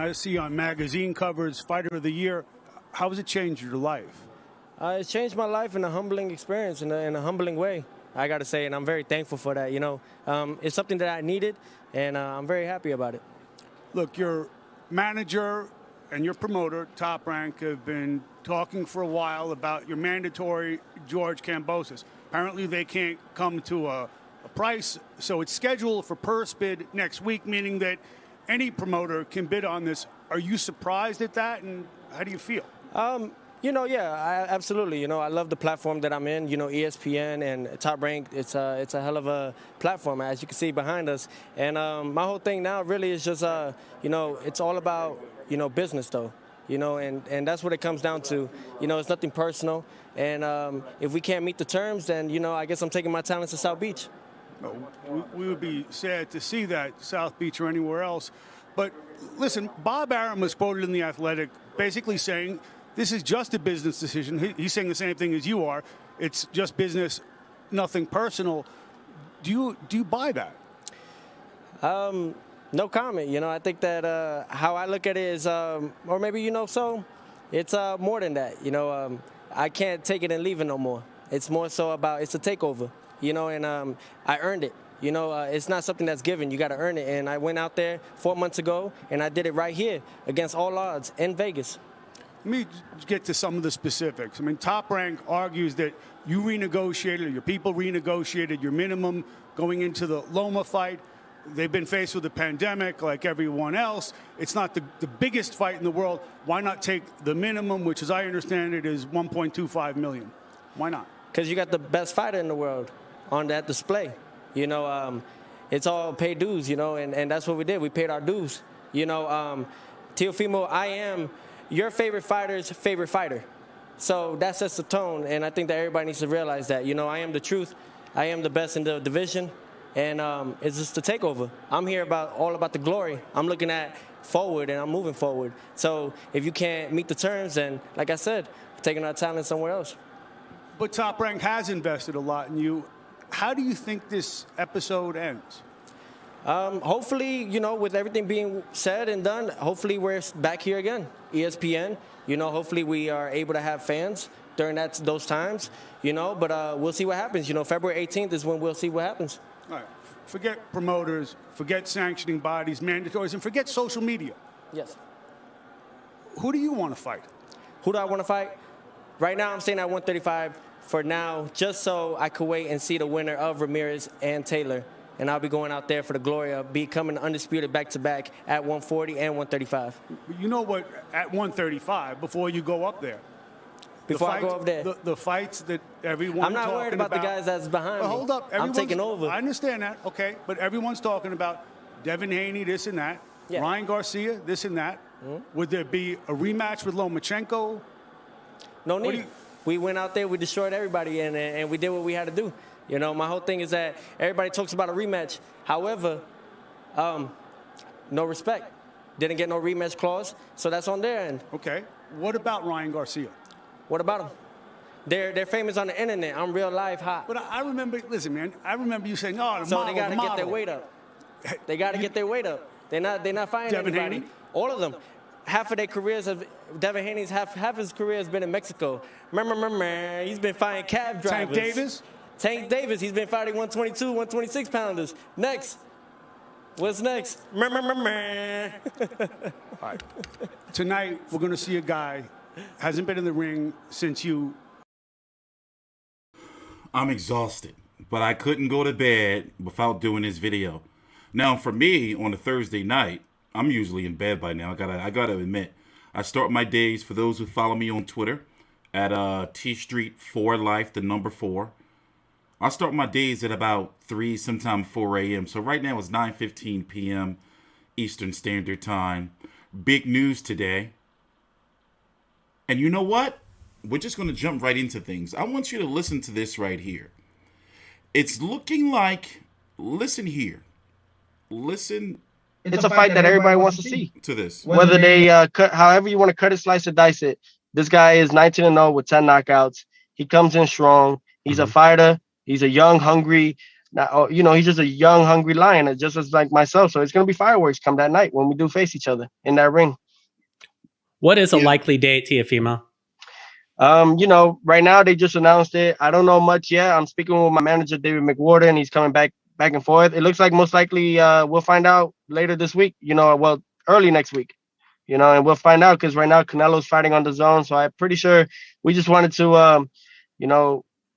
I see on magazine covers, Fighter of the Year. How has it changed your life? It's changed my life in a humbling experience, in a humbling way, I got to say, and I'm very thankful for that. It's something that I needed, and I'm very happy about it. Look, your manager and your promoter, Top Rank, have been talking for a while about your mandatory George Kambosos. Apparently, they can't come to a price, so it's scheduled for purse bid next week, meaning that any promoter can bid on this. Are you surprised at that, and how do you feel? Absolutely. I love the platform that I'm in. ESPN and Top Rank, it's a hell of a platform, as you can see behind us. And my whole thing now really is just, it's all about, business, though. And that's what it comes down to. It's nothing personal. And if we can't meet the terms, then, I guess I'm taking my talents to South Beach. We would be sad to see that, South Beach or anywhere else. But listen, Bob Arum was quoted in The Athletic basically saying this is just a business decision. He's saying the same thing as you are. It's just business, nothing personal. Do you buy that? No comment. I think that how I look at it is, or maybe so, it's more than that. I can't take it and leave it no more. It's more so about it's a takeover. And I earned it. It's not something that's given. You got to earn it. And I went out there 4 months ago, and I did it right here against all odds in Vegas. Let me get to some of the specifics. Top Rank argues that you renegotiated, or your people renegotiated your minimum going into the Loma fight. They've been faced with a pandemic like everyone else. It's not the biggest fight in the world. Why not take the minimum, which, as I understand it, is $1.25 million? Why not? Because you got the best fighter in the world on that display. It's all pay dues, and that's what we did. We paid our dues. Teofimo, I am your favorite fighter's favorite fighter. So that sets the tone, and I think that everybody needs to realize that. I am the truth. I am the best in the division, and it's just the takeover. I'm here all about the glory. I'm looking at forward, and I'm moving forward. So if you can't meet the terms, then, like I said, we're taking our talent somewhere else. But Top Rank has invested a lot in you. How do you think this episode ends? Hopefully, with everything being said and done, hopefully we're back here again. ESPN, hopefully we are able to have fans during those times, but we'll see what happens. February 18th is when we'll see what happens. All right. Forget promoters, forget sanctioning bodies, mandatories, and forget social media. Yes. Who do you want to fight? Who do I want to fight? Right now, I'm staying at 135 for now, just so I could wait and see the winner of Ramirez and Taylor. And I'll be going out there for the glory of becoming undisputed back-to-back at 140 and 135. You know what? At 135, before you go up there. Before I go up there. The fights that everyone's I'm not worried about the guys that's behind me. Hold up. I'm taking over. I understand that. Okay. But everyone's talking about Devin Haney, this and that. Yeah. Ryan Garcia, this and that. Mm-hmm. Would there be a rematch with Lomachenko? No need. We went out there, we destroyed everybody, and we did what we had to do. My whole thing is that everybody talks about a rematch. However, no respect. Didn't get no rematch clause, so that's on their end. Okay. What about Ryan Garcia? What about him? They're famous on the internet. I'm real life hot. But I remember, listen, man, I remember you saying, oh, so they got to get their weight up. They got to get their weight up. They're not fighting Devin anybody. Haney? All of them. Half of their careers Devin Haney's half his career has been in Mexico. Remember, he's been fighting cab drivers. Tank Davis, he's been fighting 122, 126 pounders. Next. What's next? All right. Tonight, we're going to see a guy hasn't been in the ring since you. I'm exhausted, but I couldn't go to bed without doing this video. Now, for me, on a Thursday night, I'm usually in bed by now. I gotta admit, I start my days, for those who follow me on Twitter, at T-Street4Life, the number 4. I start my days at about 3, sometimes 4 a.m. So right now it's 9:15 p.m. Eastern Standard Time. Big news today. And you know what? We're just going to jump right into things. I want you to listen to this right here. It's looking like, listen here. Listen. It's a fight that everybody wants to see. To this. Whether they cut, however you want to cut it, slice it, dice it. This guy is 19-0 with 10 knockouts. He comes in strong. He's a fighter. He's a young, hungry, Now, he's just a young, hungry lion, just as like myself. So it's gonna be fireworks come that night when we do face each other in that ring. What is a Yeah. likely date, Teofimo? Right now they just announced it. I don't know much yet. I'm speaking with my manager, David McWarden. He's coming back and forth. It looks like most likely we'll find out later this week, well, early next week, and we'll find out because right now Canelo's fighting on the zone. So I'm pretty sure we just wanted to,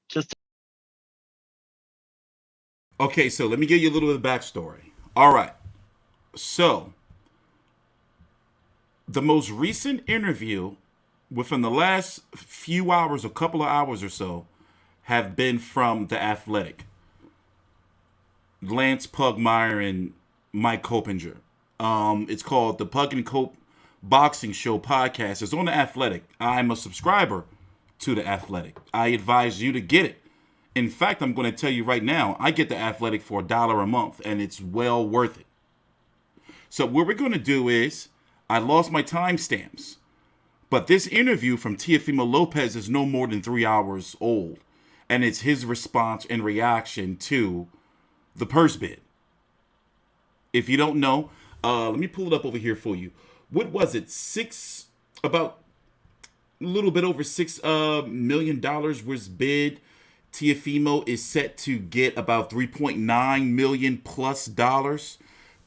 just. Okay, so let me give you a little bit of backstory. All right. So, the most recent interview within the last few hours, a couple of hours or so, have been from The Athletic. Lance Pugmire and Mike Copinger. It's called the Pug and Cope Boxing Show podcast. It's on The Athletic. I'm a subscriber to The Athletic. I advise you to get it. In fact, I'm going to tell you right now, I get The Athletic for $1 a month, and it's well worth it. So what we're going to do is, I lost my timestamps, but this interview from Teofimo Lopez is no more than 3 hours old, and it's his response and reaction to the purse bid. If you don't know, let me pull it up over here for you. What was it? About a little bit over $6 million was bid. Teofimo is set to get about $3.9 million plus dollars.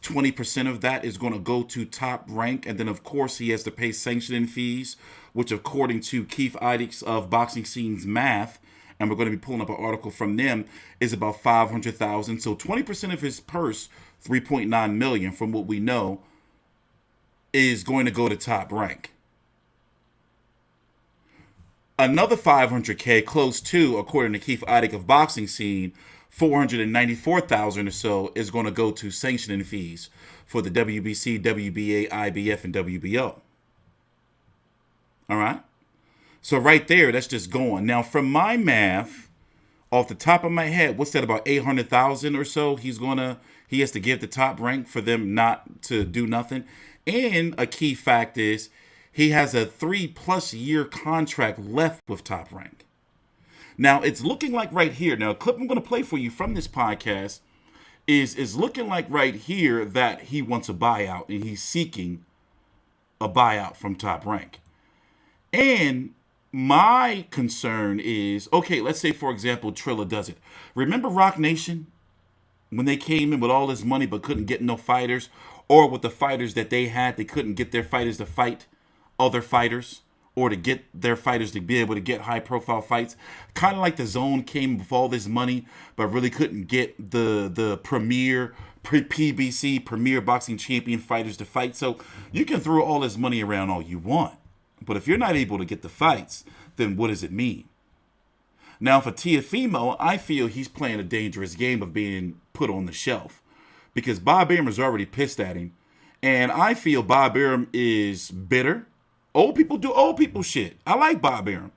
20% of that is going to go to Top Rank, and then of course he has to pay sanctioning fees, which according to Keith Idix of Boxing Scene's Math, and we're going to be pulling up an article from them, is about $500,000. So 20% of his purse, $3.9 million, from what we know, is going to go to Top Rank. Another $500K, close to, according to Keith Idix of Boxing Scene, $494,000 or so is going to go to sanctioning fees for the WBC, WBA, IBF, and WBO. All right? So right there, that's just going. Now, from my math, off the top of my head, what's that, about $800,000 or so he has to give the Top Rank for them not to do nothing. And a key fact is he has a 3+ year contract left with Top Rank. Now, it's looking like right here, now a clip I'm going to play for you from this podcast is looking like right here that he wants a buyout, and he's seeking a buyout from Top Rank. And my concern is, okay, let's say, for example, Triller does it. Remember Rock Nation? When they came in with all this money but couldn't get no fighters, or with the fighters that they had, they couldn't get their fighters to fight other fighters, or to get their fighters to be able to get high-profile fights. Kind of like the Zone came with all this money, but really couldn't get the premier, PBC, premier boxing champion fighters to fight. So you can throw all this money around all you want, but if you're not able to get the fights, then what does it mean? Now, for Teofimo, I feel he's playing a dangerous game of being put on the shelf, because Bob Arum is already pissed at him, and I feel Bob Arum is bitter. Old people do old people shit. I like Bob Arum.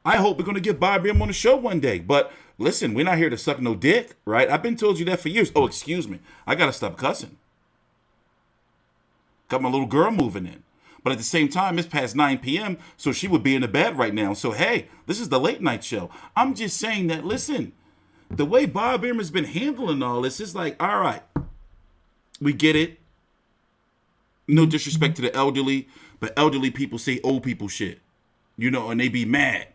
I hope we're going to get Bob Arum on the show one day. But listen, we're not here to suck no dick, right? I've been told you that for years. Oh, excuse me. I got to stop cussing. Got my little girl moving in. But at the same time, it's past 9 p.m., so she would be in the bed right now. So, hey, this is the late night show. I'm just saying that, listen, the way Bob Arum has been handling all this is like, all right, we get it. No disrespect to the elderly, but elderly people say old people shit, and they be mad.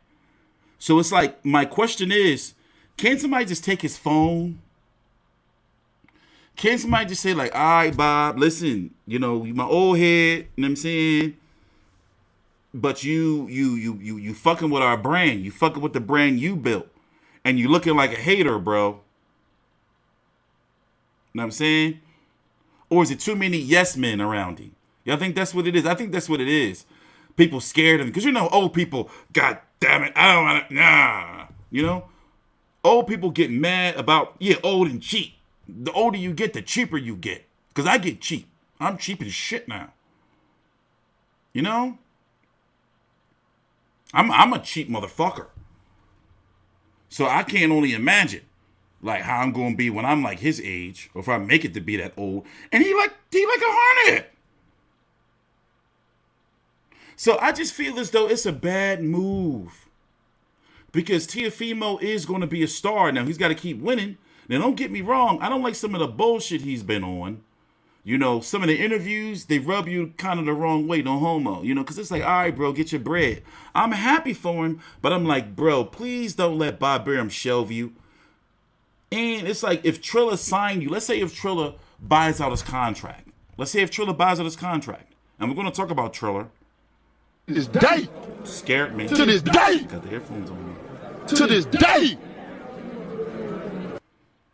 So it's like, my question is, can somebody just take his phone? Can somebody just say like, all right, Bob, listen, you my old head, you know what I'm saying? But you fucking with our brand. You fucking with the brand you built. And you looking like a hater, bro. You know what I'm saying? Or is it too many yes men around him? Y'all think that's what it is? I think that's what it is. People scared of him. Because old people, God damn it, I don't want to, nah. Old people get mad about, old and cheap. The older you get, the cheaper you get. Because I get cheap. I'm cheap as shit now. I'm a cheap motherfucker. So I can't only imagine like how I'm going to be when I'm like his age, or if I make it to be that old. And he like a hornet. So I just feel as though it's a bad move, because Teofimo is going to be a star. Now he's got to keep winning. Now, don't get me wrong. I don't like some of the bullshit he's been on. You know, some of the interviews, they rub you kind of the wrong way, no homo. You know, because it's like, all right, bro, get your bread. I'm happy for him, but I'm like, bro, please don't let Bob Arum shelve you. And it's like, if Triller signed you, let's say if Triller buys out his contract. Let's say if Triller buys out his contract. And we're going to talk about Triller. To this day. Scared me. To this day. Got the earphones on me. To this day.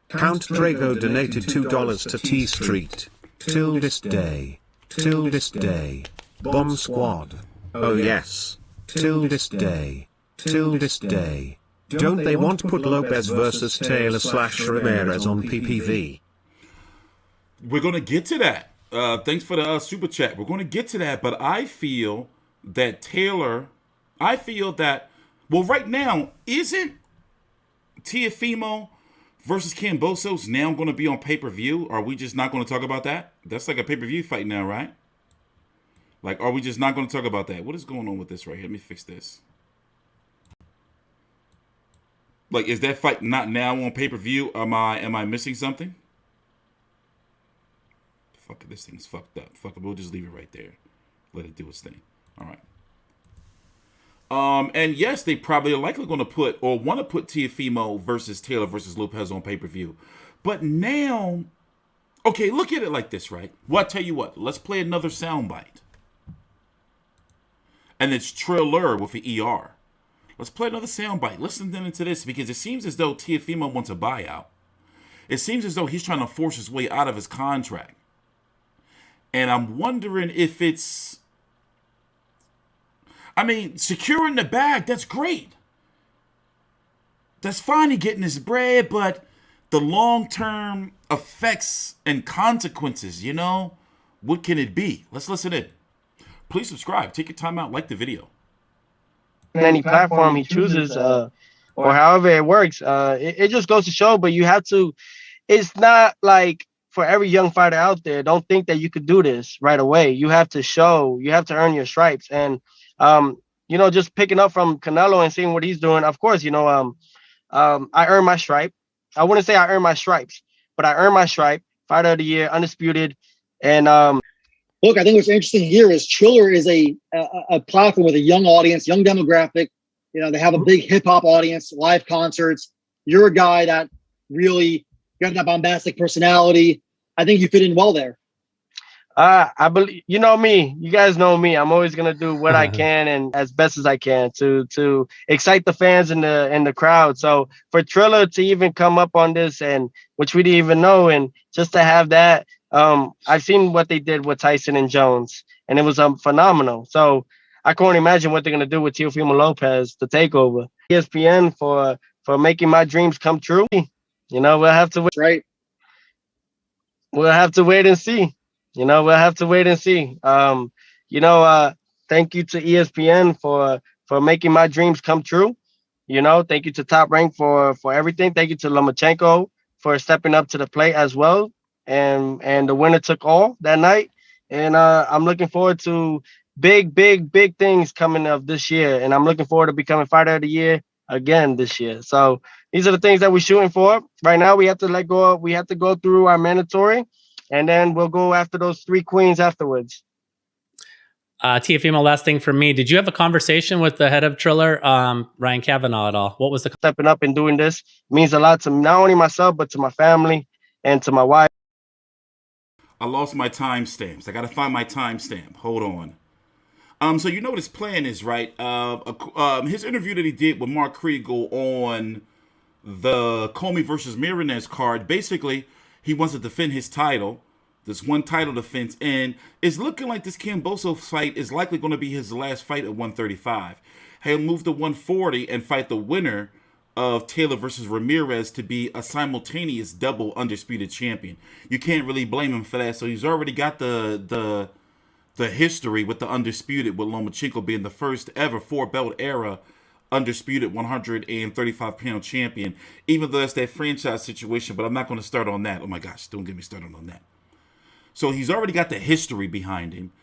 Count Drago donated $2 to T Street. Till this day. Till this day. Bomb Squad. Oh yes. Till this day. Till this day. Don't they want to put Lopez versus Taylor / Ramirez on PPV? We're going to get to that. Thanks for the super chat. We're going to get to that, but I feel that well, right now, isn't Teofimo versus Kambosos now going to be on pay-per-view? Are we just not going to talk about that? That's like a pay-per-view fight now, right? Like, are we just not going to talk about that? What is going on with this right here? Let me fix this. Like, is that fight not now on pay-per-view? Am I missing something? Fuck it, this thing's fucked up. Fuck it, we'll just leave it right there. Let it do its thing. All right. And yes, they probably are likely going to put or want to put Teofimo versus Taylor versus Lopez on pay-per-view. But now, okay, look at it like this, right? Well, I tell you what, let's play another soundbite. And it's Triller with the ER. Let's play another soundbite. Listen to this, because it seems as though Teofimo wants a buyout. It seems as though he's trying to force his way out of his contract. And I'm wondering if it's... I mean, securing the bag, that's great. That's fine in getting his bread, but the long-term effects and consequences, you know, what can it be? Let's listen in. Please subscribe. Take your time out. Like the video. Any platform he chooses, or however it works, it just goes to show, but you have to, it's not like for every young fighter out there, don't think that you could do this right away. You have to show, you have to earn your stripes. And, you know, just picking up from Canelo and seeing what he's doing, of course, you know, I earned my stripe. I wouldn't say I earned my stripes, but I earned my stripe, fighter of the year, undisputed. And, look, I think what's interesting here is Triller is a platform with a young audience, young demographic. You know, they have a big hip hop audience, live concerts. You're a guy that really got that bombastic personality. I think you fit in well there. I believe, you know me, you guys know me. I'm always going to do what I can and as best as I can to excite the fans and the crowd. So for Triller to even come up on this, and which we didn't even know, and just to have that, I've seen what they did with Tyson and Jones, and it was phenomenal. So I can't imagine what they're going to do with Teofimo Lopez, the takeover. ESPN for making my dreams come true. You know, we'll have to wait. Right. We'll have to wait and see. You know, we'll have to wait and see. You know, thank you to ESPN for making my dreams come true. You know, thank you to Top Rank for everything. Thank you to Lomachenko for stepping up to the plate as well. And the winner took all that night. And I'm looking forward to big things coming up this year. And I'm looking forward to becoming fighter of the year again this year. So these are the things that we're shooting for. Right now, we have to let go. We have to go through our mandatory, and then we'll go after those 3 queens afterwards. Teofimo, last thing for me. Did you have a conversation with the head of Triller, Ryan Kavanaugh, at all? What was the stepping up and doing this means a lot to not only myself, but to my family and to my wife. I lost my timestamps. I got to find my timestamp. Hold on. So you know what his plan is, right? His interview that he did with Mark Kriegel on the Comey versus Miranez card, basically, he wants to defend his title, this one title defense, and it's looking like this Kambosos fight is likely going to be his last fight at 135. He'll move to 140 and fight the winner of Taylor versus Ramirez to be a simultaneous double undisputed champion. You can't really blame him for that. So he's already got the history with the undisputed, with Lomachenko being the first ever 4-belt era undisputed 135-pound champion, even though that's that franchise situation, but I'm not going to start on that. Oh my gosh, don't get me started on that. So he's already got the history behind him.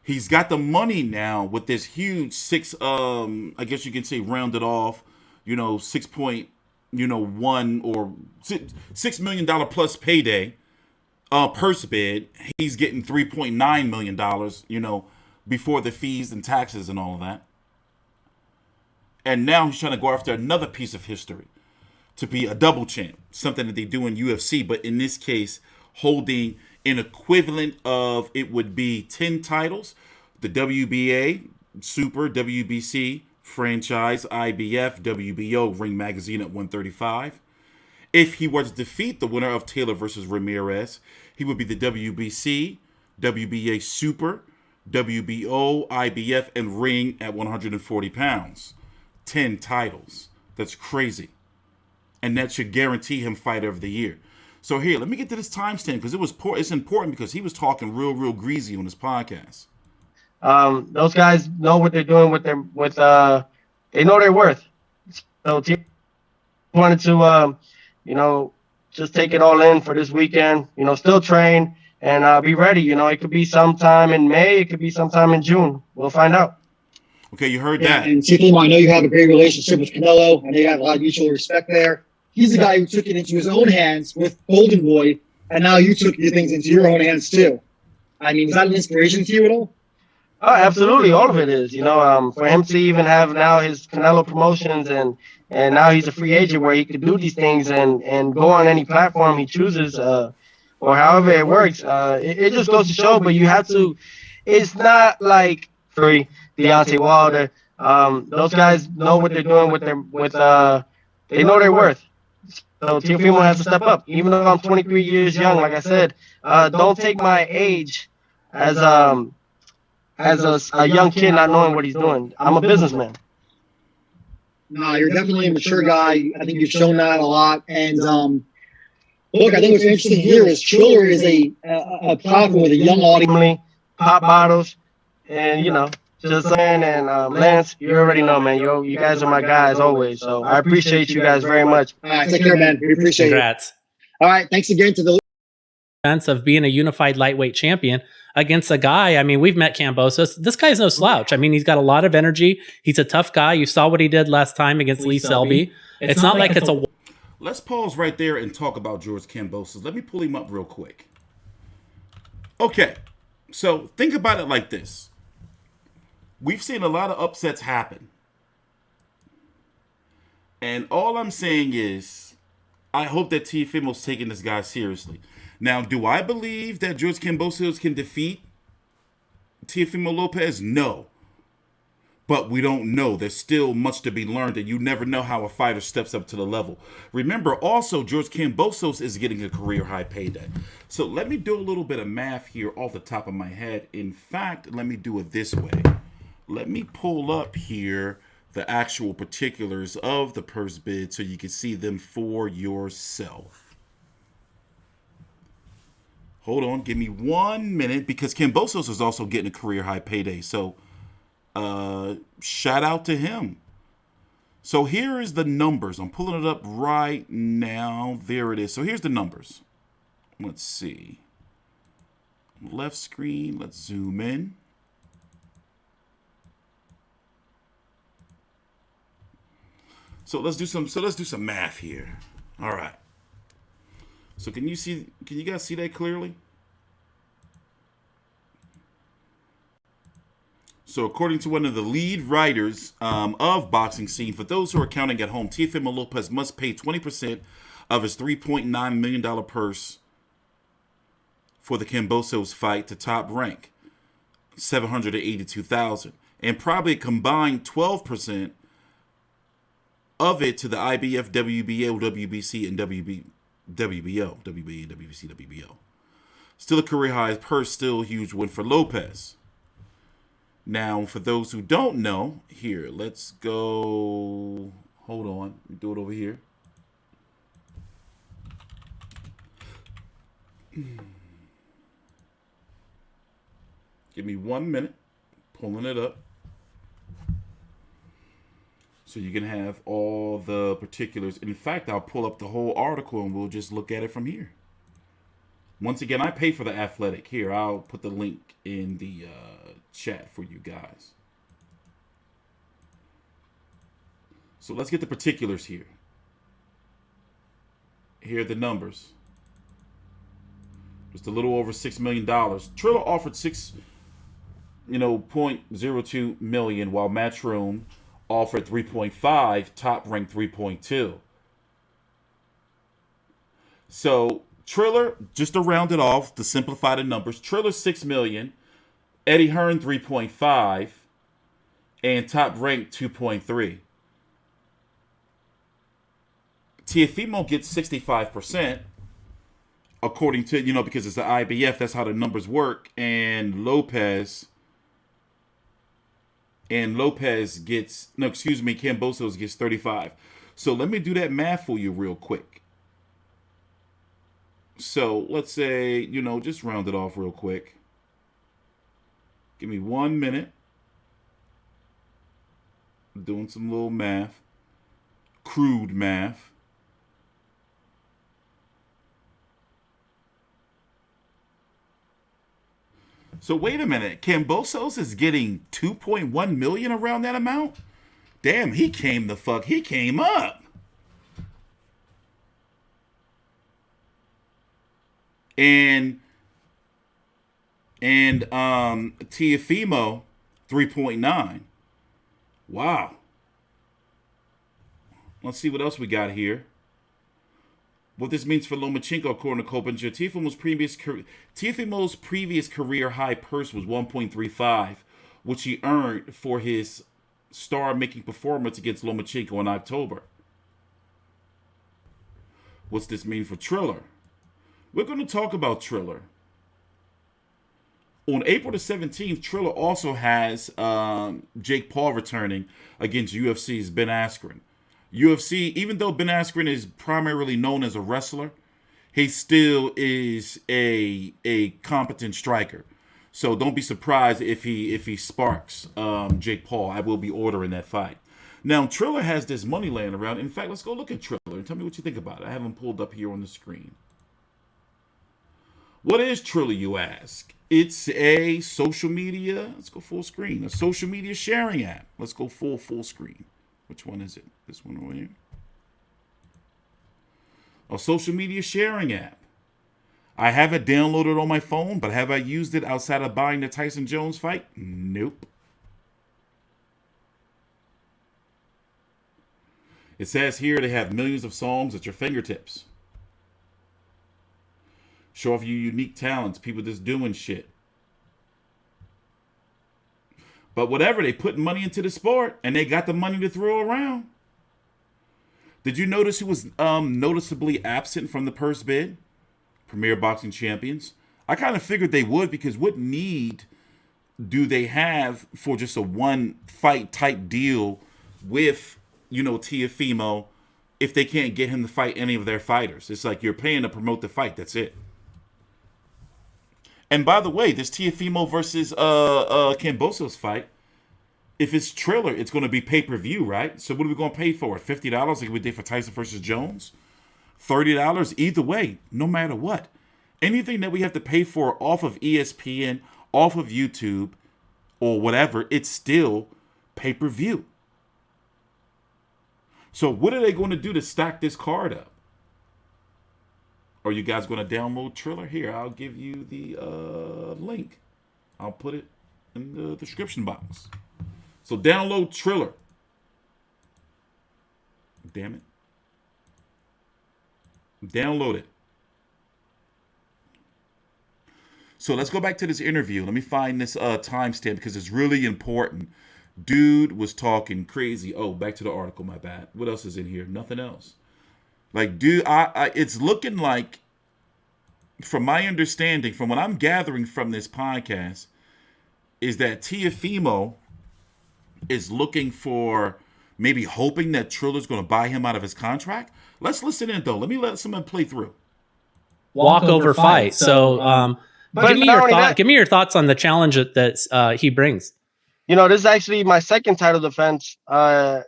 He's got the money now with this huge I guess you can say rounded off, you know, $6.8 $1 or $6 million plus payday, purse bid. He's getting $3.9 million, before the fees and taxes and all of that. And now he's trying to go after another piece of history to be a double champ, something that they do in UFC, but in this case, holding an equivalent of, it would be 10 titles, the WBA, Super, WBC, Franchise, IBF, WBO, Ring Magazine at 135. If he were to defeat the winner of Taylor versus Ramirez, he would be the WBC, WBA Super, WBO, IBF, and Ring at 140 pounds. 10 titles. That's crazy. And that should guarantee him Fighter of the Year. So here, let me get to this timestamp because it's important because he was talking real greasy on his podcast. Those guys know what they're doing they know their worth. So wanted to just take it all in for this weekend, still train and be ready. It could be sometime in May, it could be sometime in June. We'll find out. Okay, you heard that. And Teofimo, I know you have a great relationship with Canelo. I know you have a lot of mutual respect there. He's the guy who took it into his own hands with Golden Boy, and now you took your things into your own hands too. I mean, is that an inspiration to you at all? Oh, absolutely. All of it is, for him to even have now his Canelo promotions and now he's a free agent where he could do these things and go on any platform he chooses, or however it works. It just goes to show, but you have to, it's not like free Deontay Wilder. Those guys know what they're doing they know their worth. So Teofimo has to step up. Even though I'm 23 years young, like I said, don't take my age as a young kid not knowing what he's doing. I'm a businessman. No, you're definitely a mature guy. I think you've shown that a lot. And look, I think what's interesting here is Triller is a platform with a young audience. Pop bottles, and just saying. And Lance, you already know, man. You guys are my guys always. So I appreciate you guys very much. All right, take care, man. We appreciate Congrats. it. All right, thanks again to the Sense of being a unified lightweight champion against a guy. I mean, we've met Kambosos. This guy's no slouch. I mean, he's got a lot of energy. He's a tough guy. You saw what he did last time against Lee Selby. It's not like it's a. Let's pause right there and talk about George Kambosos. Let me pull him up real quick. Okay, so think about it like this. We've seen a lot of upsets happen. And all I'm saying is, I hope that Teofimo's taking this guy seriously. Now, do I believe that George Kambosos can defeat Teofimo Lopez? No. But we don't know. There's still much to be learned, and you never know how a fighter steps up to the level. Remember, also, George Kambosos is getting a career-high payday. So let me do a little bit of math here off the top of my head. In fact, let me do it this way. Let me pull up here the actual particulars of the purse bid so you can see them for yourself. Hold on, give me 1 minute because Kambosos is also getting a career high payday. So shout out to him. So here is the numbers. I'm pulling it up right now. There it is. So here's the numbers. Let's see. Left screen, let's zoom in. So let's do some math here. All right. So can you guys see that clearly? So according to one of the lead writers of Boxing Scene, for those who are counting at home, Teofimo Lopez must pay 20% of his $3.9 million purse for the Kambosos fight to Top Rank, $782,000, and probably a combined 12% of it to the IBF, WBA, WBC, and WBO, WBA, WBC, WBO. Still a career high purse, still a huge win for Lopez. Now, for those who don't know, here, let's go. Hold on, let me do it over here. Give me 1 minute, pulling it up. So you can have all the particulars. In fact, I'll pull up the whole article and we'll just look at it from here. Once again, I pay for the Athletic. Here, I'll put the link in the chat for you guys. So let's get the particulars here. Here are the numbers. Just a little over $6 million. Triller offered $0.02 million, while Matchroom offered 3.5, top ranked 3.2. So Triller, just to round it off, to simplify the numbers, Triller $6 million, Eddie Hearn 3.5, and top ranked 2.3. Teofimo gets 65%, according to, because it's the IBF, that's how the numbers work. And Lopez gets, Kambosos gets 35. So let me do that math for you real quick. So let's say, just round it off real quick. Give me 1 minute. I'm doing some little math. Crude math. So wait a minute. Kambosos is getting 2.1 million around that amount? Damn, he came up. And Teofimo 3.9. Wow. Let's see what else we got here. What this means for Lomachenko, according to Coppinger, Teofimo's previous career high purse was 1.35, which he earned for his star-making performance against Lomachenko in October. What's this mean for Triller? We're going to talk about Triller. On April the 17th, Triller also has Jake Paul returning against UFC's Ben Askren. UFC, even though Ben Askren is primarily known as a wrestler, he still is a competent striker. So don't be surprised if he sparks Jake Paul. I will be ordering that fight. Now, Triller has this money laying around. In fact, let's go look at Triller and tell me what you think about it. I have him pulled up here on the screen. What is Triller, you ask? It's a social media, let's go full screen, a social media sharing app. Let's go full screen. Which one is it? This one over here? A social media sharing app. I have it downloaded on my phone, but have I used it outside of buying the Tyson Jones fight? Nope. It says here they have millions of songs at your fingertips. Show off your unique talents, people just doing shit. But whatever, they put money into the sport, and they got the money to throw around. Did you notice who was noticeably absent from the purse bid? Premier Boxing Champions. I kind of figured they would, because what need do they have for just a one-fight type deal with, Teofimo, if they can't get him to fight any of their fighters? It's like you're paying to promote the fight. That's it. And by the way, this Teofimo versus Kambosos fight, if it's Triller, it's going to be pay-per-view, right? So what are we going to pay for it? $50 like we did for Tyson versus Jones? $30? Either way, no matter what. Anything that we have to pay for off of ESPN, off of YouTube, or whatever, it's still pay-per-view. So what are they going to do to stack this card up? Are you guys going to download Triller? Here, I'll give you the link. I'll put it in the description box. So download Triller. Damn it. Download it. So let's go back to this interview. Let me find this timestamp because it's really important. Dude was talking crazy. Oh, back to the article, my bad. What else is in here? Nothing else. Like, dude, it's looking like, from my understanding, from what I'm gathering from this podcast, is that Teofimo is looking for, maybe hoping that Triller's going to buy him out of his contract. Let's listen in, though. Let me let someone play through. Walkover fight. So, give me your thoughts on the challenge that he brings. This is actually my second title defense, because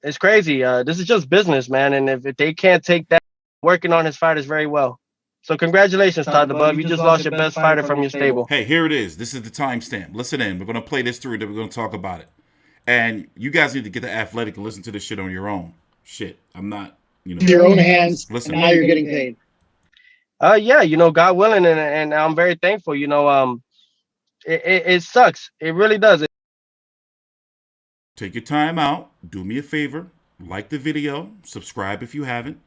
it's crazy. This is just business, man. And if they can't take that, working on his fighters very well. So congratulations, Todd the Bug. You just lost your best fighter from your stable. Hey, here it is. This is the timestamp. Listen in. We're going to play this through, then we're going to talk about it. And you guys need to get the Athletic and listen to this shit on your own. Shit. I'm not You to your know, own hands, listen. and now you're getting paid. Yeah, God willing, and I'm very thankful. It sucks. It really does. Take your time out. Do me a favor. Like the video. Subscribe if you haven't.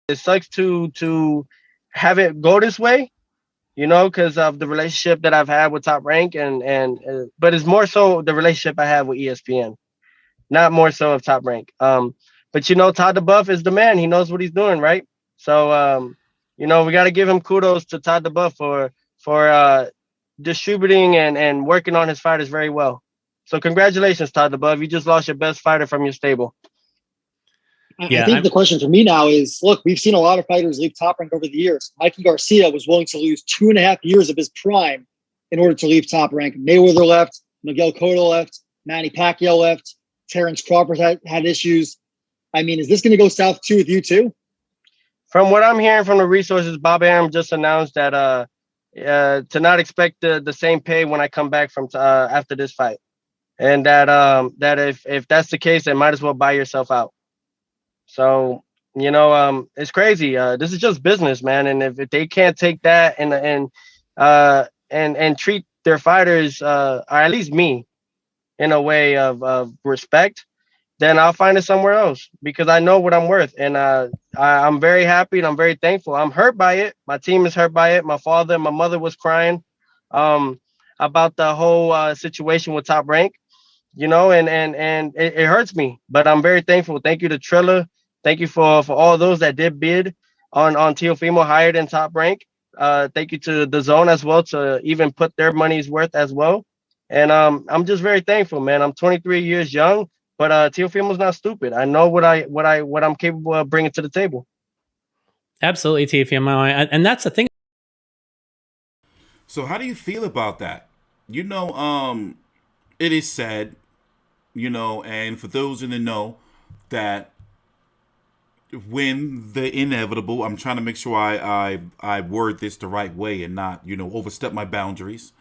It sucks to have it go this way, because of the relationship that I've had with Top Rank, but it's more so the relationship I have with ESPN, not more so of Top Rank. But Todd DeBuff is the man. He knows what he's doing, right? So we got to give him kudos to Todd DeBuff for distributing and working on his fighters very well. So congratulations, Todd DeBuff. You just lost your best fighter from your stable. I think the question for me now is, look, we've seen a lot of fighters leave Top Rank over the years. Mikey Garcia was willing to lose 2.5 years of his prime in order to leave Top Rank. Mayweather left, Miguel Cotto left, Manny Pacquiao left, Terrence Crawford had issues. I mean, is this going to go south too with you too? From what I'm hearing from the resources, Bob Arum just announced that to not expect the same pay when I come back from after this fight, and that if that's the case, then might as well buy yourself out. So it's crazy. This is just business, man. And if they can't take that and treat their fighters, or at least me, in a way of respect, then I'll find it somewhere else, because I know what I'm worth. And I'm very happy and I'm very thankful. I'm hurt by it. My team is hurt by it. My father and my mother was crying about the whole situation with Top Rank, and it hurts me. But I'm very thankful. Thank you to Triller. Thank you for all those that did bid on Teofimo hired in Top Rank. Thank you to the Zone as well to even put their money's worth as well. And I'm just very thankful, man. I'm 23 years young, but Teofimo's not stupid. I know what I'm capable of bringing to the table. Absolutely, Teofimo, and that's the thing. So how do you feel about that? It is said, and for those in the know, that when the inevitable, I'm trying to make sure I word this the right way and not, overstep my boundaries.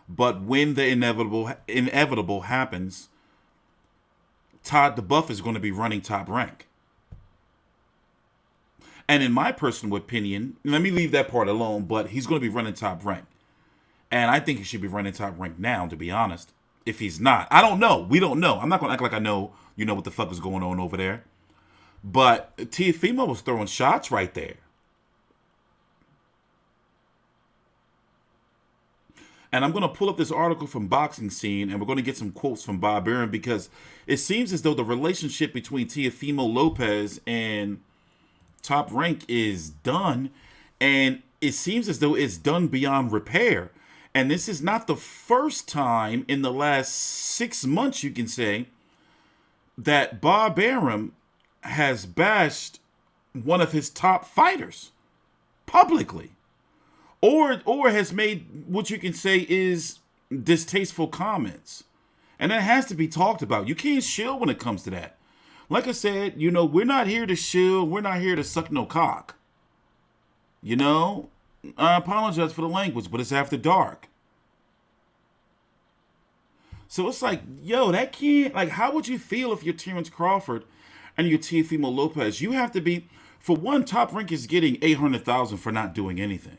But when the inevitable happens, Todd DeBuff is going to be running Top Rank. And in my personal opinion, let me leave that part alone, but he's going to be running Top Rank. And I think he should be running Top Rank now, to be honest. If he's not, I don't know. We don't know. I'm not going to act like I know, what the fuck is going on over there. But Teofimo was throwing shots right there. And I'm going to pull up this article from Boxing Scene, and we're going to get some quotes from Bob Arum, because it seems as though the relationship between Teofimo Lopez and Top Rank is done, and it seems as though it's done beyond repair. And this is not the first time in the last 6 months, you can say, that Bob Arum has bashed one of his top fighters publicly, or has made what you can say is distasteful comments, and that has to be talked about. You can't shill when it comes to that. Like I said, we're not here to shill. We're not here to suck no cock. I apologize for the language, but it's after dark. So it's like, that can't, how would you feel if you're Terrence Crawford and you're Teofimo Lopez? You have to be, for one, Top Rank is getting $800,000 for not doing anything.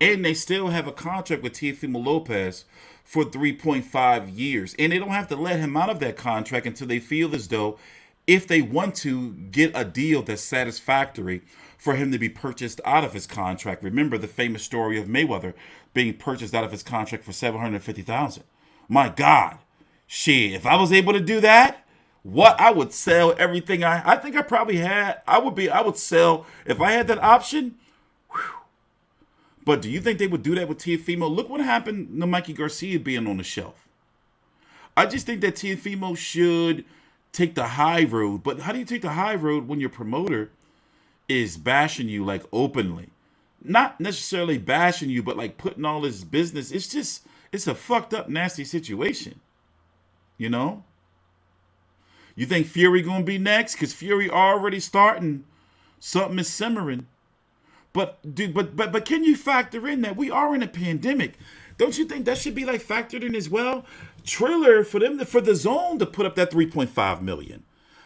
And they still have a contract with Teofimo Lopez for 3.5 years. And they don't have to let him out of that contract until they feel as though, if they want to get a deal that's satisfactory, for him to be purchased out of his contract. Remember the famous story of Mayweather being purchased out of his contract for $750,000. My God, shit! If I was able to do that, I would sell everything I think I probably had. I would sell if I had that option. Whew. But do you think they would do that with Teofimo? Look what happened to Mikey Garcia being on the shelf. I just think that Teofimo should take the high road. But how do you take the high road when your promoter is bashing you openly? Not necessarily bashing you, but putting all his business. It's a fucked up, nasty situation. You think Fury gonna be next? Because Fury already starting. Something is simmering. But can you factor in that we are in a pandemic? Don't you think that should be like factored in as well? Triller, for the zone to put up that 3.5 million.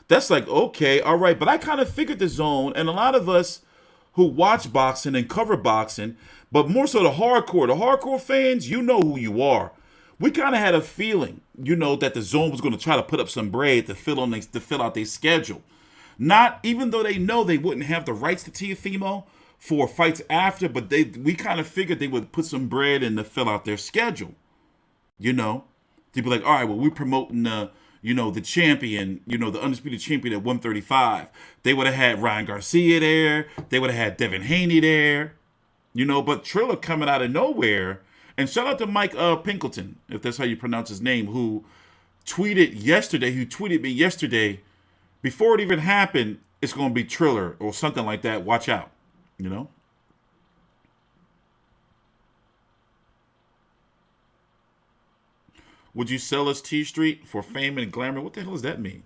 That's like, okay, all right. But I kind of figured the zone, and a lot of us who watch boxing and cover boxing, but more so the hardcore fans, you know who you are. We kind of had a feeling, that the zone was going to try to put up some bread to fill out their schedule. Not even though they know they wouldn't have the rights to Teofimo for fights after, but we kind of figured they would put some bread in to fill out their schedule. They'd be like, all right, well, we're promoting the champion, the undisputed champion at 135. They would have had Ryan Garcia there. They would have had Devin Haney there. But Triller coming out of nowhere. And shout out to Mike Pinkleton, if that's how you pronounce his name, who tweeted me yesterday, before it even happened, it's going to be Triller or something like that. Watch out, Would you sell us T Street for fame and glamour? What the hell does that mean?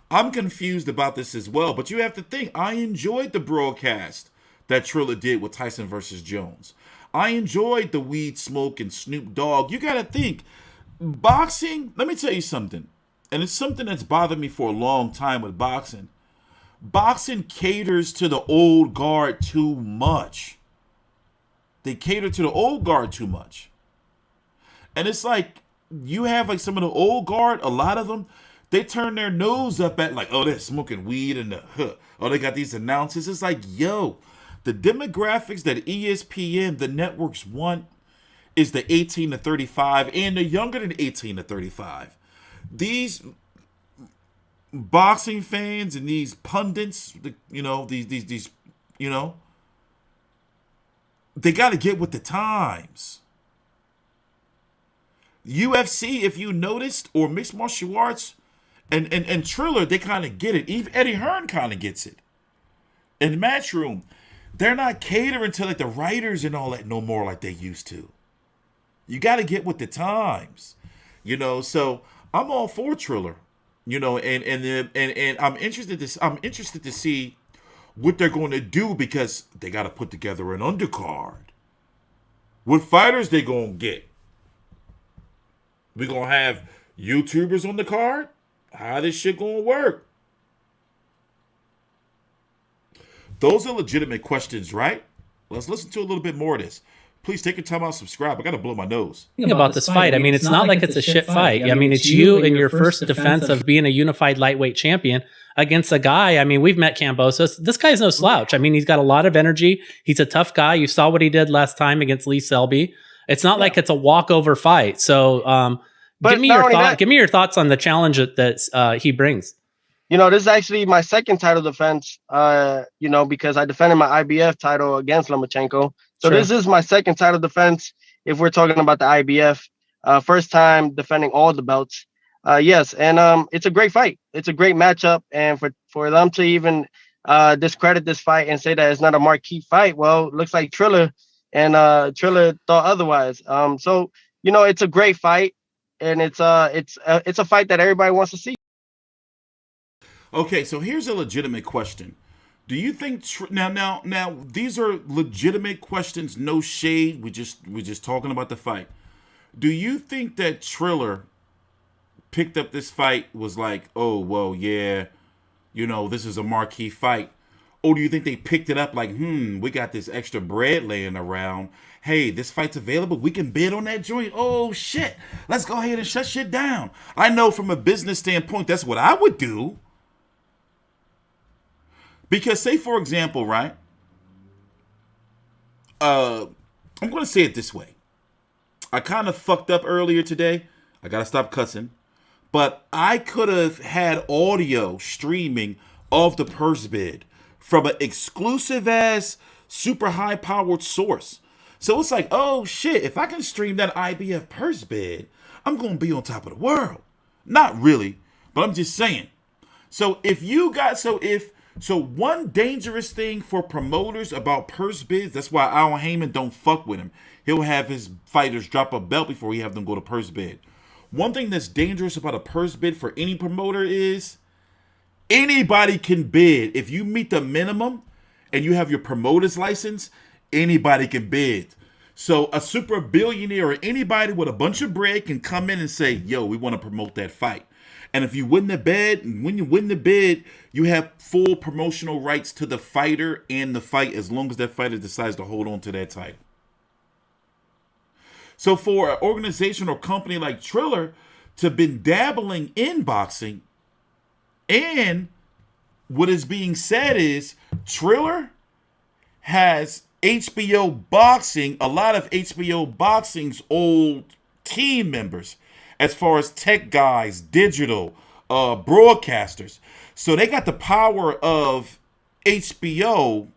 I'm confused about this as well, but you have to think, I enjoyed the broadcast that Triller did with Tyson versus Jones. I enjoyed the weed smoke and Snoop Dogg. You got to think, boxing, let me tell you something, and it's something that's bothered me for a long time with boxing. Boxing caters to the old guard too much. They cater to the old guard too much. And it's like, you have like some of the old guard, a lot of them, they turn their nose up at like, oh, they're smoking weed and oh, they got these announcers. It's like, yo, the demographics that ESPN, the networks want is the 18 to 35 and the younger than 18 to 35. These boxing fans and these pundits, these they got to get with the times. UFC, if you noticed, or mixed martial arts, and Triller, they kind of get it. Even Eddie Hearn kind of gets it. In the Matchroom, they're not catering to like the writers and all that no more like they used to. You got to get with the times, So I'm all for Triller, and I'm interested to see what they're going to do, because they got to put together an undercard. What fighters they gonna get? We gonna have YouTubers on the card? How this shit gonna work? Those are legitimate questions, right? Let's listen to a little bit more of this. Please take your time out, subscribe. I gotta blow my nose. Think about this fight. I mean, it's not like it's a shit fight. I mean, it's you in your first defense of being a unified lightweight champion against a guy. I mean, we've met Kambosos. This guy's no slouch. I mean, he's got a lot of energy. He's a tough guy. You saw what he did last time against Lee Selby. It's not like it's a walkover fight. So, give me your thoughts on the challenge that he brings. This is actually my second title defense, because I defended my IBF title against Lomachenko. So This is my second title defense if we're talking about the IBF. First time defending all the belts. Yes, and it's a great fight. It's a great matchup. And for them to even discredit this fight and say that it's not a marquee fight, well, it looks like Triller thought otherwise. So it's a great fight. And it's a fight that everybody wants to see. Okay, so here's a legitimate question. Do you think now these are legitimate questions, no shade. We're just talking about the fight. Do you think that Triller picked up this fight was like, oh well, yeah, this is a marquee fight? Or do you think they picked it up like, we got this extra bread laying around. Hey, this fight's available. We can bid on that joint. Oh, shit. Let's go ahead and shut shit down. I know from a business standpoint, that's what I would do. Because say, for example, right? I'm going to say it this way. I kind of fucked up earlier today. I got to stop cussing. But I could have had audio streaming of the purse bid from an exclusive ass, super high powered source. So it's like, oh shit, if I can stream that IBF purse bid, I'm going to be on top of the world. Not really, but I'm just saying. So one dangerous thing for promoters about purse bids, that's why Al Heyman don't fuck with him. He'll have his fighters drop a belt before he have them go to purse bid. One thing that's dangerous about a purse bid for any promoter is anybody can bid. If you meet the minimum and you have your promoter's license, anybody can bid. So a super billionaire or anybody with a bunch of bread can come in and say, yo, we want to promote that fight. And if you win the bid, when you win the bid, you have full promotional rights to the fighter and the fight as long as that fighter decides to hold on to that title. So for an organization or company like Triller to have been dabbling in boxing, and what is being said is Triller has HBO Boxing, a lot of HBO Boxing's old team members, as far as tech guys, digital, broadcasters. So they got the power of HBO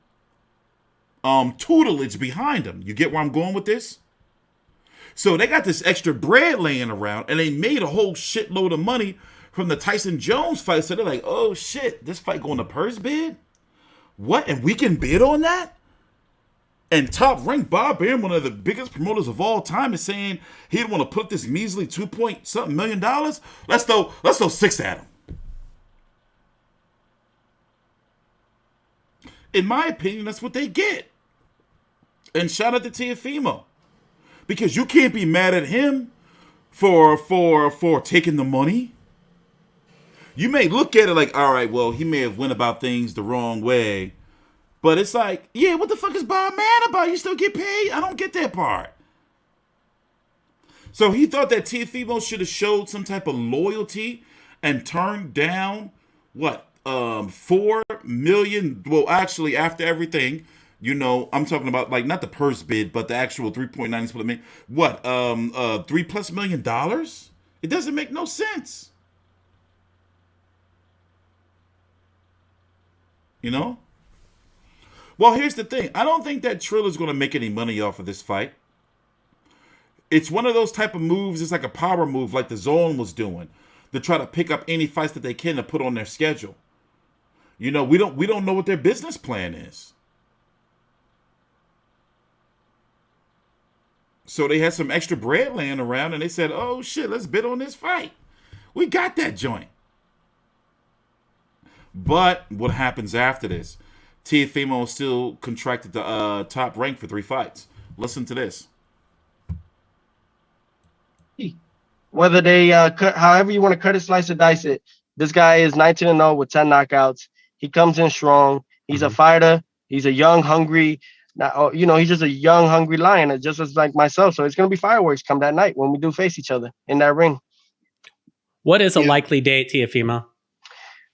tutelage behind them. You get where I'm going with this? So they got this extra bread laying around, and they made a whole shitload of money from the Tyson Jones fight. So they're like, oh shit, this fight going to purse bid? What? And we can bid on that? And Top Rank Bob Arum, one of the biggest promoters of all time, is saying he'd want to put this measly $2-point-something million. Let's throw 6 at him. In my opinion, that's what they get. And shout out to Teofimo, because you can't be mad at him for taking the money. You may look at it like, all right, well, he may have went about things the wrong way. But it's like, yeah, what the fuck is Bob mad about? You still get paid? I don't get that part. So he thought that Teofimo should have showed some type of loyalty and turned down, what, $4 million? Well, actually, after everything, you know, I'm talking about, like, not the purse bid, but the actual 3.9 split million. What, $3+ million? It doesn't make no sense. You know? Well, here's the thing. I don't think that Triller's going to make any money off of this fight. It's one of those type of moves. It's like a power move like the Zone was doing to try to pick up any fights that they can to put on their schedule. You know, we don't know what their business plan is. So they had some extra bread laying around and they said, oh shit, let's bid on this fight. We got that joint. But what happens after this? Teofimo still contracted the Top Rank for 3 fights. Listen to this. Whether they however you want to cut it, slice it, dice it. This guy is 19-0 with 10 knockouts. He comes in strong. He's a fighter. He's a young, hungry. He's just a young, hungry lion, just as like myself. So it's gonna be fireworks come that night when we do face each other in that ring. What is a likely date, Teofimo?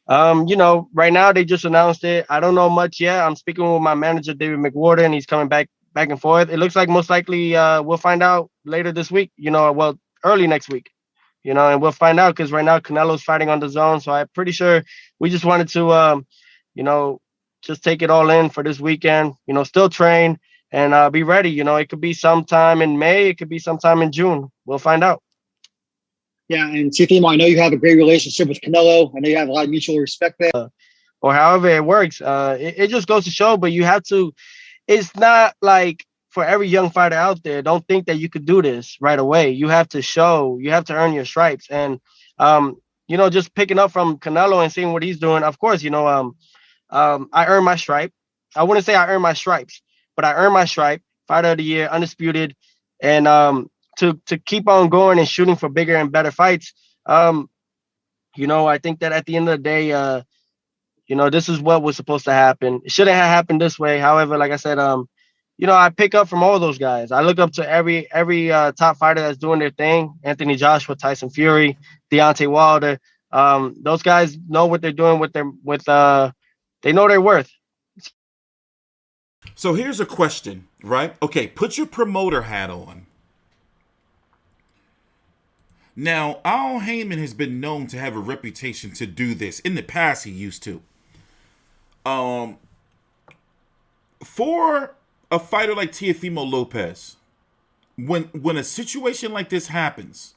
Right now they just announced it. I don't know much yet. I'm speaking with my manager, David McWhorter, and he's coming back and forth. It looks like most likely we'll find out later this week, early next week, and we'll find out because right now Canelo's fighting on the Zone. So I'm pretty sure we just wanted to, just take it all in for this weekend, still train and be ready. It could be sometime in May. It could be sometime in June. We'll find out. Yeah, and Teofimo, I know you have a great relationship with Canelo. I know you have a lot of mutual respect there. Or however it works. It just goes to show, but you have to, it's not like for every young fighter out there, don't think that you could do this right away. You have to show, you have to earn your stripes. And, just picking up from Canelo and seeing what he's doing, of course, I earned my stripe. I wouldn't say I earned my stripes, but I earned my stripe, fighter of the year, undisputed. And, to keep on going and shooting for bigger and better fights. I think that at the end of the day, this is what was supposed to happen. It shouldn't have happened this way. However, like I said, I pick up from all those guys. I look up to every top fighter that's doing their thing. Anthony Joshua, Tyson Fury, Deontay Wilder. Those guys know what they're doing they know their worth. So here's a question, right? Okay, put your promoter hat on. Now, Al Heyman has been known to have a reputation to do this. In the past, he used to. For a fighter like Teofimo Lopez, when a situation like this happens,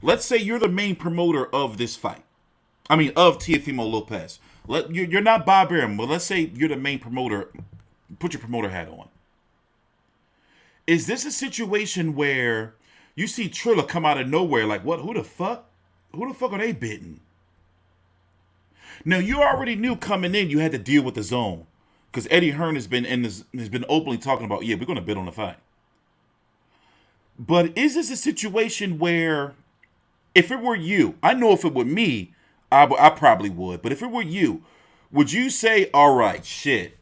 let's say you're the main promoter of this fight. I mean, of Teofimo Lopez. You're not Bob Arum, but let's say you're the main promoter. Put your promoter hat on. Is this a situation where you see Triller come out of nowhere like, what? Who the fuck? Who the fuck are they bidding? Now, you already knew coming in you had to deal with the Zone. Because Eddie Hearn has been openly talking about, yeah, we're going to bid on the fight. But is this a situation where, if it were you, I know if it were me, I probably would. But if it were you, would you say, all right, shit,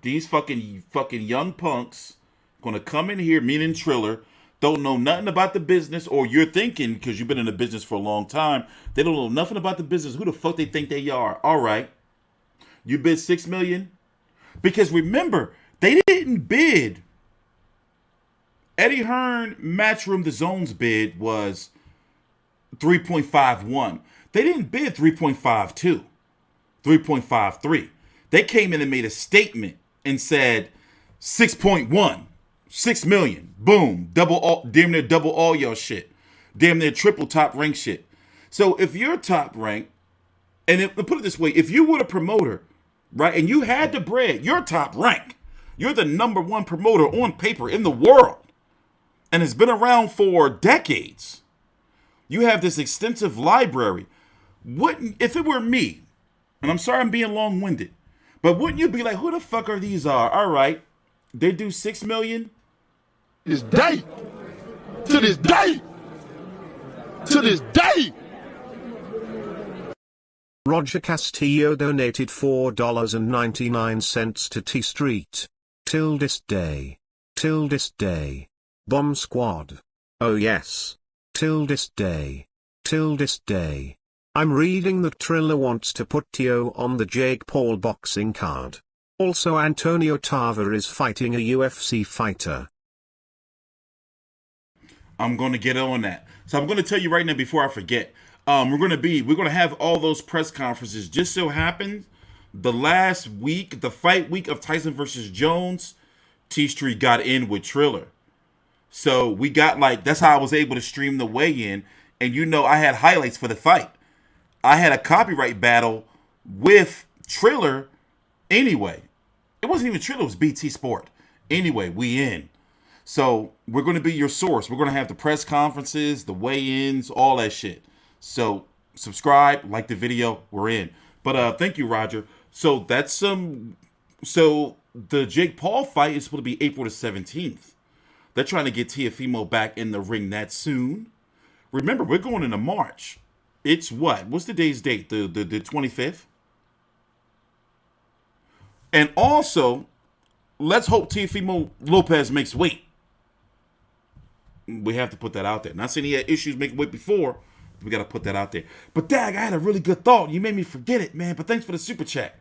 these fucking young punks gonna come in here, meaning Triller, don't know nothing about the business, or you're thinking, because you've been in the business for a long time, they don't know nothing about the business. Who the fuck they think they are? All right, you bid $6 million, because remember, they didn't bid. Eddie Hearn Matchroom, the Zone's bid was 3.51. They didn't bid 3.52, 3.53. They came in and made a statement and said 6.1, 6 million. Boom. Damn near double all your shit. Damn near triple top rank shit. So if you're top rank, and put it this way, if you were a promoter, right, and you had the bread, you're top rank. You're the number one promoter on paper in the world. And it's been around for decades. You have this extensive library. Wouldn't, if it were me, and I'm sorry I'm being long-winded, but wouldn't you be like, who the fuck are these are? All right, they do 6 million. This day. To this day. To this day. Roger Castillo donated $4.99 to T Street. Till this day. Till this day. Bomb Squad. Oh yes. Till this day. Till this day. I'm reading that Triller wants to put Teo on the Jake Paul boxing card. Also Antonio Tarver is fighting a UFC fighter. I'm going to get on that. So I'm going to tell you right now before I forget. We're going to have all those press conferences. Just so happened, the last week, the fight week of Tyson versus Jones, T Street got in with Triller. So we got that's how I was able to stream the weigh-in. And I had highlights for the fight. I had a copyright battle with Triller anyway. It wasn't even Triller, it was BT Sport. Anyway, we in. So we're going to be your source. We're going to have the press conferences, the weigh-ins, all that shit. So subscribe, like the video, we're in. But thank you, Roger. So that's so the Jake Paul fight is supposed to be April the 17th. They're trying to get Teofimo back in the ring that soon. Remember, we're going into March. It's what? What's the day's date? The 25th? And also, let's hope Teofimo Lopez makes weight. We have to put that out there. Not saying he had issues making weight before. We got to put that out there. But Dag, I had a really good thought. You made me forget it, man. But thanks for the super chat.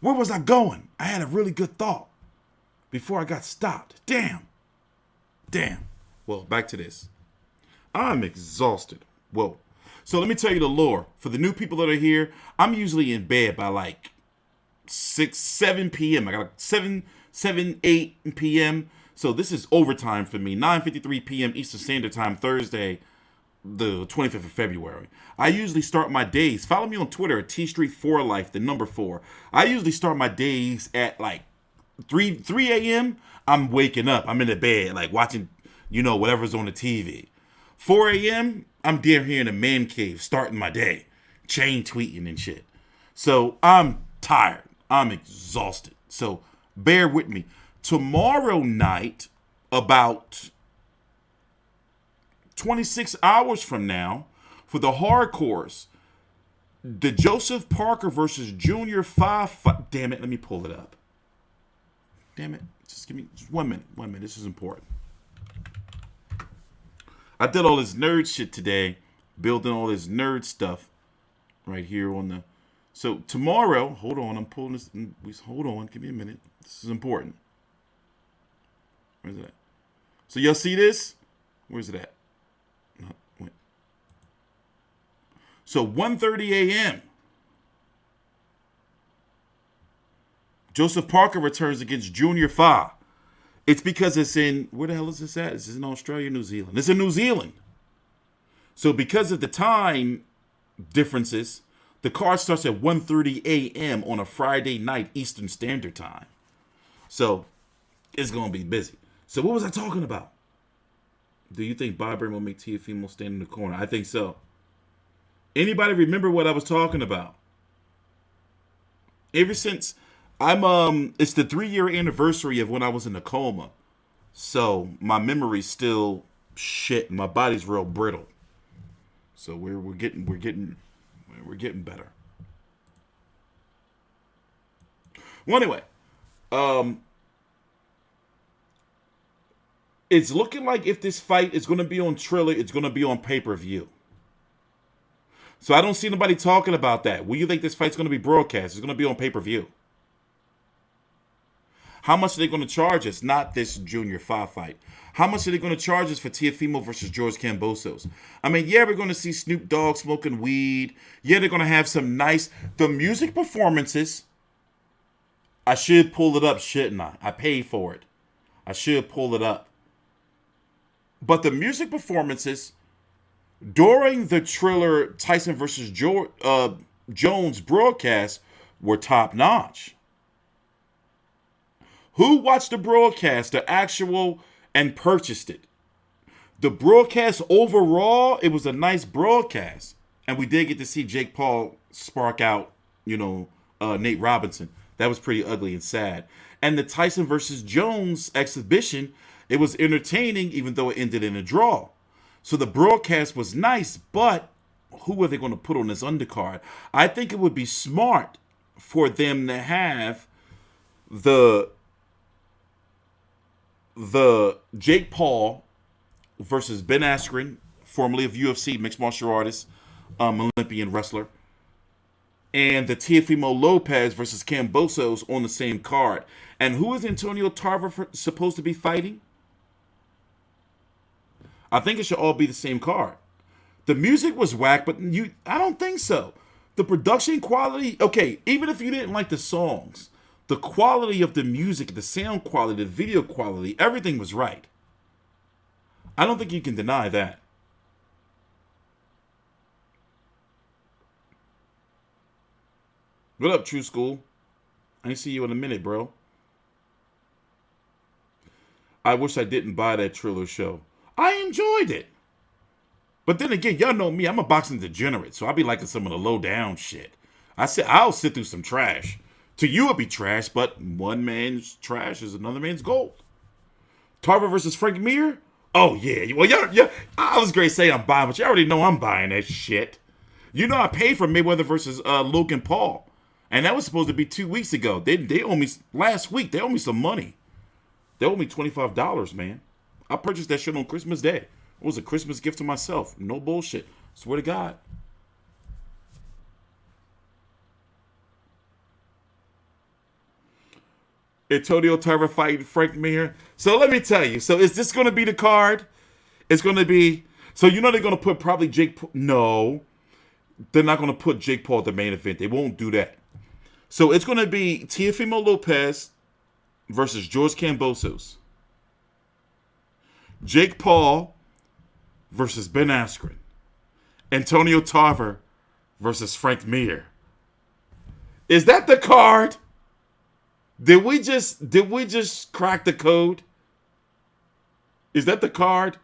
Where was I going? I had a really good thought before I got stopped. Damn. Well, back to this. I'm exhausted. Whoa. So let me tell you the lore. For the new people that are here, I'm usually in bed by 6, 7 p.m. I got 7, 8 p.m. So this is overtime for me. 9:53 p.m. Eastern Standard Time, Thursday, the 25th of February. I usually start my days. Follow me on Twitter at TStreet4Life, the number 4. I usually start my days at 3 a.m. I'm waking up. I'm in the bed, watching, whatever's on the TV. 4 a.m., I'm down here in a man cave starting my day, chain tweeting and shit. So I'm tired. I'm exhausted. So bear with me. Tomorrow night, about 26 hours from now, for the hardcores, the Joseph Parker versus Junior 5 fight. Damn it, let me pull it up. Damn it. Just give me 1 minute. 1 minute. This is important. I did all this nerd shit today, building all this nerd stuff right here on the. So tomorrow, hold on, I'm pulling this. Hold on, give me a minute. This is important. Where's it at? So y'all see this? Where's it at? No, wait. So 1:30 a.m. Joseph Parker returns against Junior Fa. It's because it's in, where the hell is this at? Is this in Australia or New Zealand? It's in New Zealand. So because of the time differences, the card starts at 1:30 a.m. on a Friday night Eastern Standard Time. So it's going to be busy. So what was I talking about? Do you think Bob Arum will make Teofimo stand in the corner? I think so. Anybody remember what I was talking about? Ever since it's the 3-year anniversary of when I was in a coma. So my memory's still shit. My body's real brittle. So we're getting better. Well, anyway, it's looking like if this fight is going to be on Triller, it's going to be on pay-per-view. So I don't see nobody talking about that. Will you think this fight's going to be broadcast? It's going to be on pay-per-view. How much are they going to charge us? Not this Junior 5 fight. How much are they going to charge us for Teofimo versus George Kambosos? I mean, yeah, we're going to see Snoop Dogg smoking weed. Yeah, they're going to have some nice... The music performances... I should pull it up, shouldn't I? I paid for it. I should pull it up. But the music performances during the Triller Tyson versus Jones broadcast were top-notch. Who watched the broadcast, the actual, and purchased it? The broadcast overall, it was a nice broadcast. And we did get to see Jake Paul spark out, Nate Robinson. That was pretty ugly and sad. And the Tyson versus Jones exhibition, it was entertaining, even though it ended in a draw. So the broadcast was nice, but who are they going to put on this undercard? I think it would be smart for them to have the Jake Paul versus Ben Askren, formerly of UFC, mixed martial artist, Olympian wrestler, and the Teofimo Lopez versus Kambosos on the same card. And who is Antonio Tarver supposed to be fighting? I think it should all be the same card. The music was whack, but I don't think so. The production quality, okay, even if you didn't like the songs, the quality of the music, the sound quality, the video quality, everything was right. I don't think you can deny that. What up, True School? I ain't see you in a minute, bro. I wish I didn't buy that Triller show. I enjoyed it. But then again, y'all know me. I'm a boxing degenerate, so I be liking some of the low-down shit. I'll sit through some trash. To you, it'd be trash, but one man's trash is another man's gold. Tarver versus Frank Mir? Oh, yeah. Well, yeah. I was great saying I'm buying, but you already know I'm buying that shit. You know I paid for Mayweather versus Logan Paul. And that was supposed to be 2 weeks ago. They owe me, last week, they owe me some money. They owe me $25, man. I purchased that shit on Christmas Day. It was a Christmas gift to myself. No bullshit. Swear to God. Antonio Tarver fighting Frank Mir. So let me tell you. So is this going to be the card? It's going to be... So you know they're going to put probably Jake... No. They're not going to put Jake Paul at the main event. They won't do that. So it's going to be Teofimo Lopez versus George Kambosos. Jake Paul versus Ben Askren. Antonio Tarver versus Frank Mir. Is that the card? Did we just crack the code? Is that the card?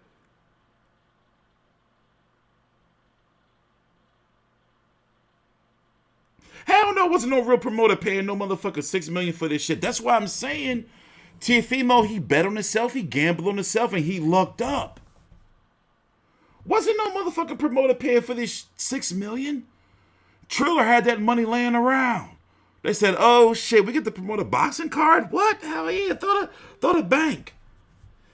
Hell no, wasn't no real promoter paying no motherfucker $6 million for this shit. That's why I'm saying Teofimo, he bet on himself, he gambled on himself, and he lucked up. Wasn't no motherfucking promoter paying for this $6 million? Triller had that money laying around. They said, oh shit, we get to promote a boxing card? What? Hell yeah, throw the bank.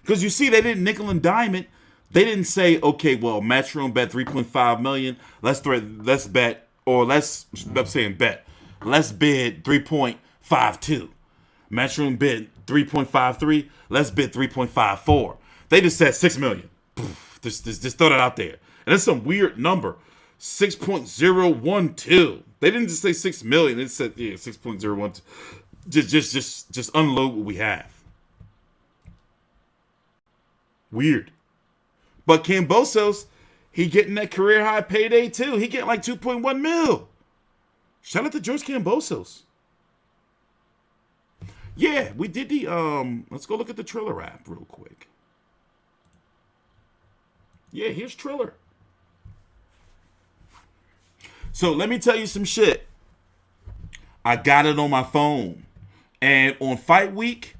Because you see, they didn't nickel and dime it. They didn't say, okay, well, Matchroom bet $3.5 million. Let's bet. Or let's bid 3.52. Matchroom bid 3.53. Let's bid 3.54. They just said $6 million. Just throw that out there. And it's some weird number. 6.012. They didn't just say 6 million. They said 6.012. Just unload what we have. Weird. But Kambosos, he getting that career high payday too. He getting like 2.1 mil. Shout out to George Kambosos. Yeah, we did the let's go look at the Triller app real quick. Yeah, here's Triller. So let me tell you some shit. I got it on my phone. And on fight week,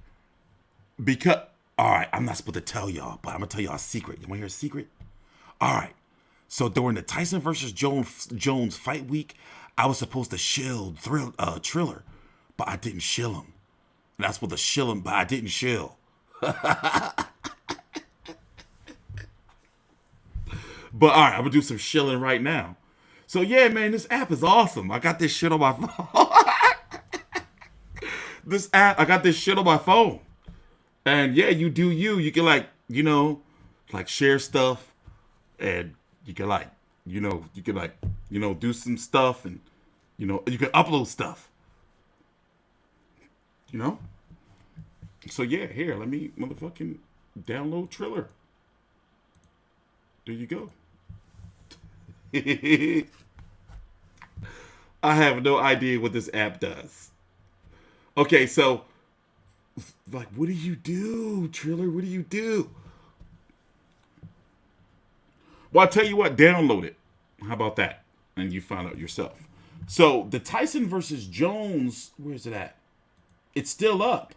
because All right, I'm not supposed to tell y'all, but I'm gonna tell y'all a secret. You wanna hear a secret? All right. So during the Tyson versus Jones fight week, I was supposed to shield Triller, but I didn't shill him. And I was supposed to shill him, but I didn't shill. But all right, I'm gonna do some shilling right now. So yeah, man, this app is awesome. I got this shit on my phone. I got this shit on my phone. And yeah, you do you. You can like, share stuff, and you can do some stuff, and you can upload stuff. So yeah, here, let me motherfucking download Triller. There you go. I have no idea what this app does. Okay, so like, what do you do, Triller? What do you do? Well, I'll tell you what, download it. How about that? And you find out yourself. So the Tyson versus Jones, where's it at? It's still up.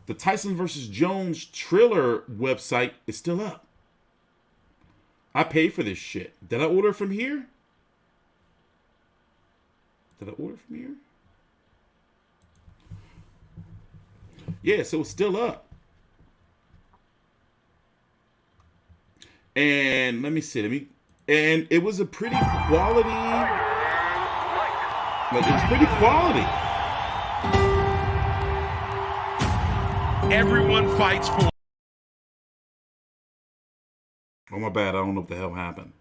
The Tyson versus Jones Triller website is still up. I paid for this shit. Did I order from here? Yeah, so it's still up. And let me see. And it was a pretty quality. Like, it was pretty quality. Everyone fights for. Oh, my bad. I don't know what the hell happened.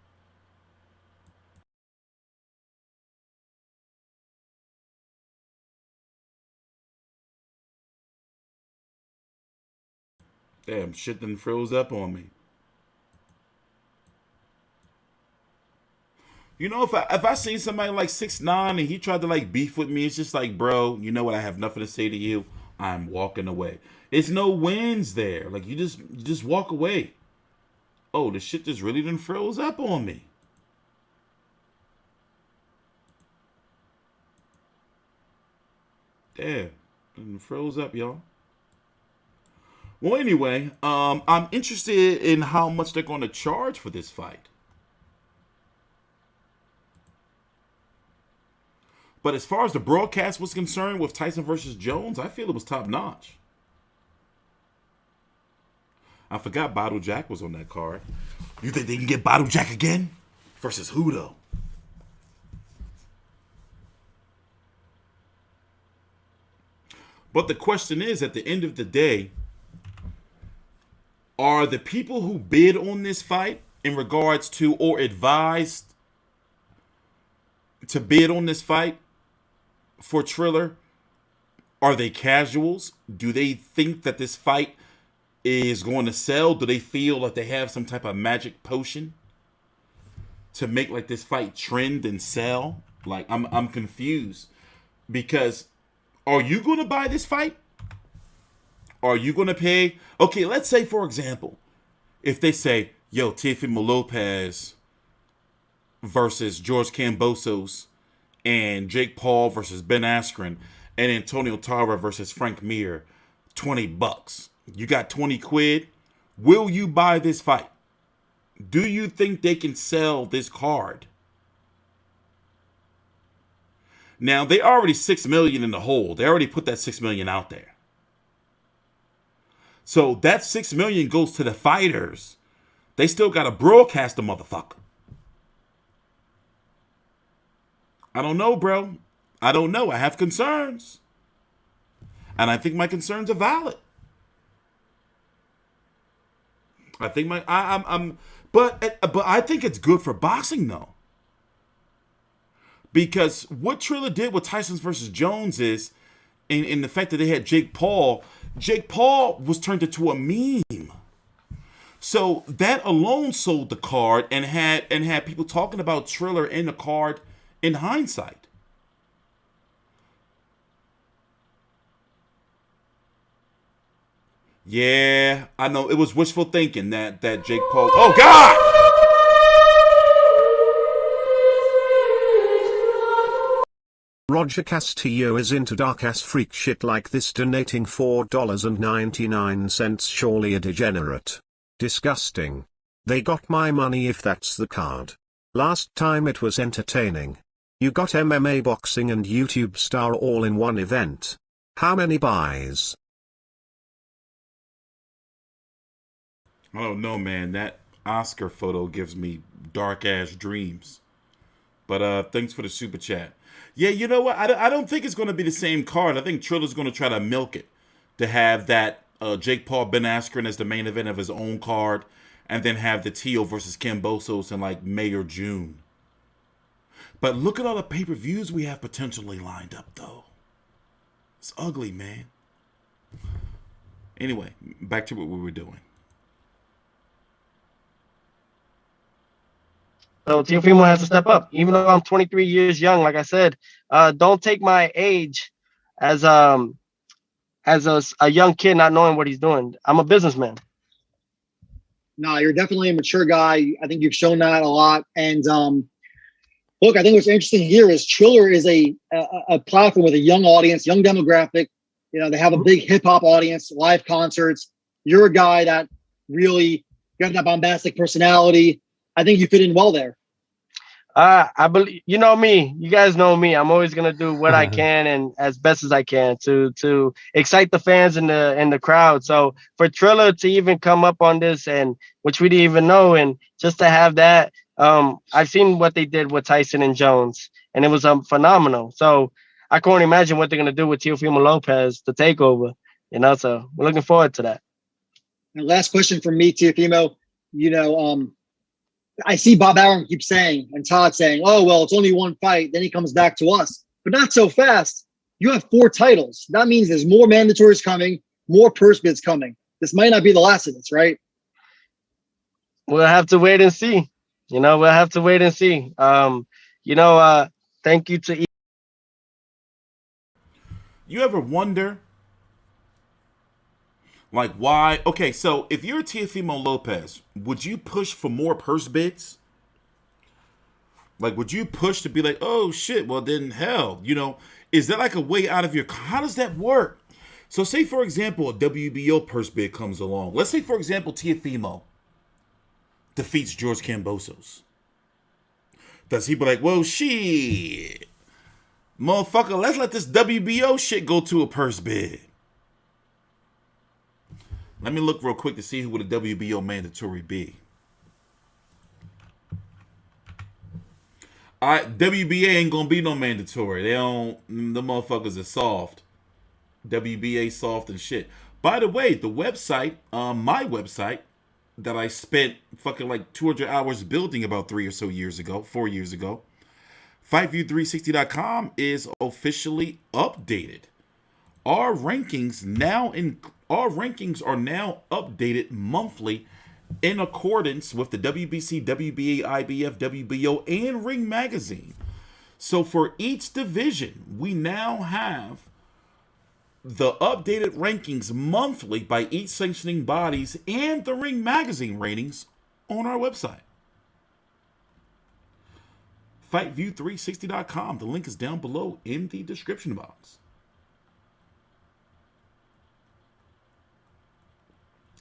Damn, shit done froze up on me. If I seen somebody like 6'9" and he tried to like beef with me, it's just like, bro, you know what? I have nothing to say to you. I'm walking away. It's no wins there. Like, you just walk away. Oh, the shit just really done froze up on me. Damn, it froze up, y'all. Well, anyway, I'm interested in how much they're going to charge for this fight. But as far as the broadcast was concerned with Tyson versus Jones, I feel it was top notch. I forgot Bottle Jack was on that card. You think they can get Bottle Jack again? Versus who, though? But the question is, at the end of the day, are the people who bid on this fight in regards to or advised to bid on this fight for Triller, are they casuals? Do they think that this fight is going to sell? Do they feel like they have some type of magic potion to make like this fight trend and sell? Like, I'm confused, because are you going to buy this fight? Are you going to pay? Okay, let's say, for example, if they say, yo, Teofimo Lopez versus George Kambosos and Jake Paul versus Ben Askren and Antonio Tarver versus Frank Mir, $20. You got 20 quid. Will you buy this fight? Do you think they can sell this card? Now, they already $6 million in the hole. They already put that $6 million out there. So that $6 million goes to the fighters. They still got to broadcast the motherfucker. I don't know, bro. I don't know. I have concerns. And I think my concerns are valid. I think but I think it's good for boxing, though. Because what Triller did with Tyson versus Jones is, in the fact that they had Jake Paul was turned into a meme. So that alone sold the card and had people talking about Triller in the card in hindsight. Yeah, I know it was wishful thinking that Jake Paul. Oh God! Roger Castillo is into dark-ass freak shit like this, donating $4.99. Surely a degenerate. Disgusting. They got my money if that's the card. Last time it was entertaining. You got MMA, boxing and YouTube star all in one event. How many buys? I don't know, man. That Oscar photo gives me dark-ass dreams. But thanks for the super chat. Yeah, you know what? I don't think it's going to be the same card. I think Triller's going to try to milk it to have that Jake Paul Ben Askren as the main event of his own card, and then have the Teo versus Kambosos in like May or June. But look at all the pay-per-views we have potentially lined up, though. It's ugly, man. Anyway, back to what we were doing. So Teofimo has to step up. Even though I'm 23 years young, like I said, don't take my age as a young kid not knowing what he's doing. I'm a businessman. No, you're definitely a mature guy. I think you've shown that a lot. And look, I think what's interesting here is Triller is a platform with a young audience, young demographic. You know, they have a big hip hop audience, live concerts. You're a guy that really got that bombastic personality. I think you fit in well there. I believe, you know me. You guys know me. I'm always gonna do what I can and as best as I can to excite the fans in the crowd. So for Triller to even come up on this, and which we didn't even know, and just to have that, I've seen what they did with Tyson and Jones, and it was phenomenal. So I can't imagine what they're gonna do with Teofimo Lopez, the takeover. You know, so we're looking forward to that. And last question from me, Teofimo. You know, I see Bob Arum keep saying, and Todd saying, oh, well, it's only one fight. Then he comes back to us. But not so fast. You have 4 titles. That means there's more mandatories coming, more purse bids coming. This might not be the last of this, right? We'll have to wait and see. You know, we'll have to wait and see. Thank you to You ever wonder, like, why? Okay, so if you're Teofimo Lopez, would you push for more purse bids? Like, would you push to be like, oh, shit, well, then hell, you know, is that like a way out of your... How does that work? So say, for example, a WBO purse bid comes along. Let's say, for example, Teofimo defeats George Kambosos. Does he be like, well, shit, motherfucker, let's let this WBO shit go to a purse bid? Let me look real quick to see who would a WBO mandatory be. WBA ain't gonna be no mandatory. The motherfuckers are soft. WBA soft and shit. By the way, the website, my website, that I spent fucking like 200 hours building about 4 years ago, FightView360.com is officially updated. Our rankings are now updated monthly in accordance with the WBC, WBA, IBF, WBO, and Ring Magazine. So for each division, we now have the updated rankings monthly by each sanctioning bodies and the Ring Magazine ratings on our website. FightView360.com. The link is down below in the description box.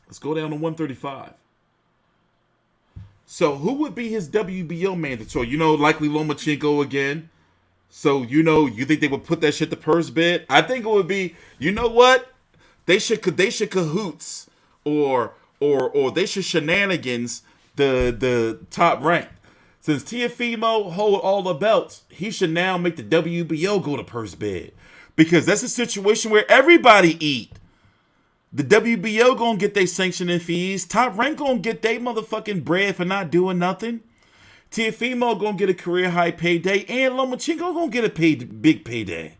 Let's go down to 135. So who would be his WBO mandatory? You know, likely Lomachenko again. So, you know, you think they would put that shit to purse bid? I think it would be, you know what? They should cahoots or they should shenanigans the Top Rank. Since Teofimo hold all the belts, he should now make the WBO go to purse bid. Because that's a situation where everybody eat. The WBO gonna get their sanctioning fees. Top Rank gonna get their motherfucking bread for not doing nothing. Teofimo gonna get a career high payday, and Lomachenko gonna get a big payday.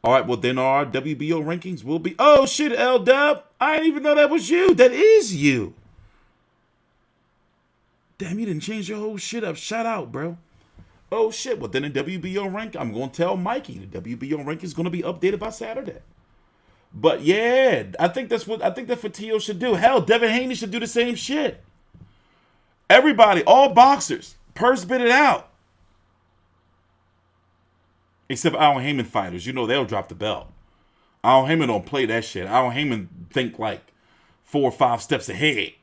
All right, well then our WBO rankings will be. Oh shit, L Dub! I didn't even know that was you. That is you. Damn, you didn't change your whole shit up. Shout out, bro. Oh shit. Well then the WBO rank, I'm gonna tell Mikey the WBO rank is gonna be updated by Saturday. But yeah, I think that's what Teo should do. Hell, Devin Haney should do the same shit. Everybody, all boxers, purse bid it out. Except Al Heyman fighters. You know they'll drop the belt. Al Heyman don't play that shit. Al Heyman think like 4 or 5 steps ahead.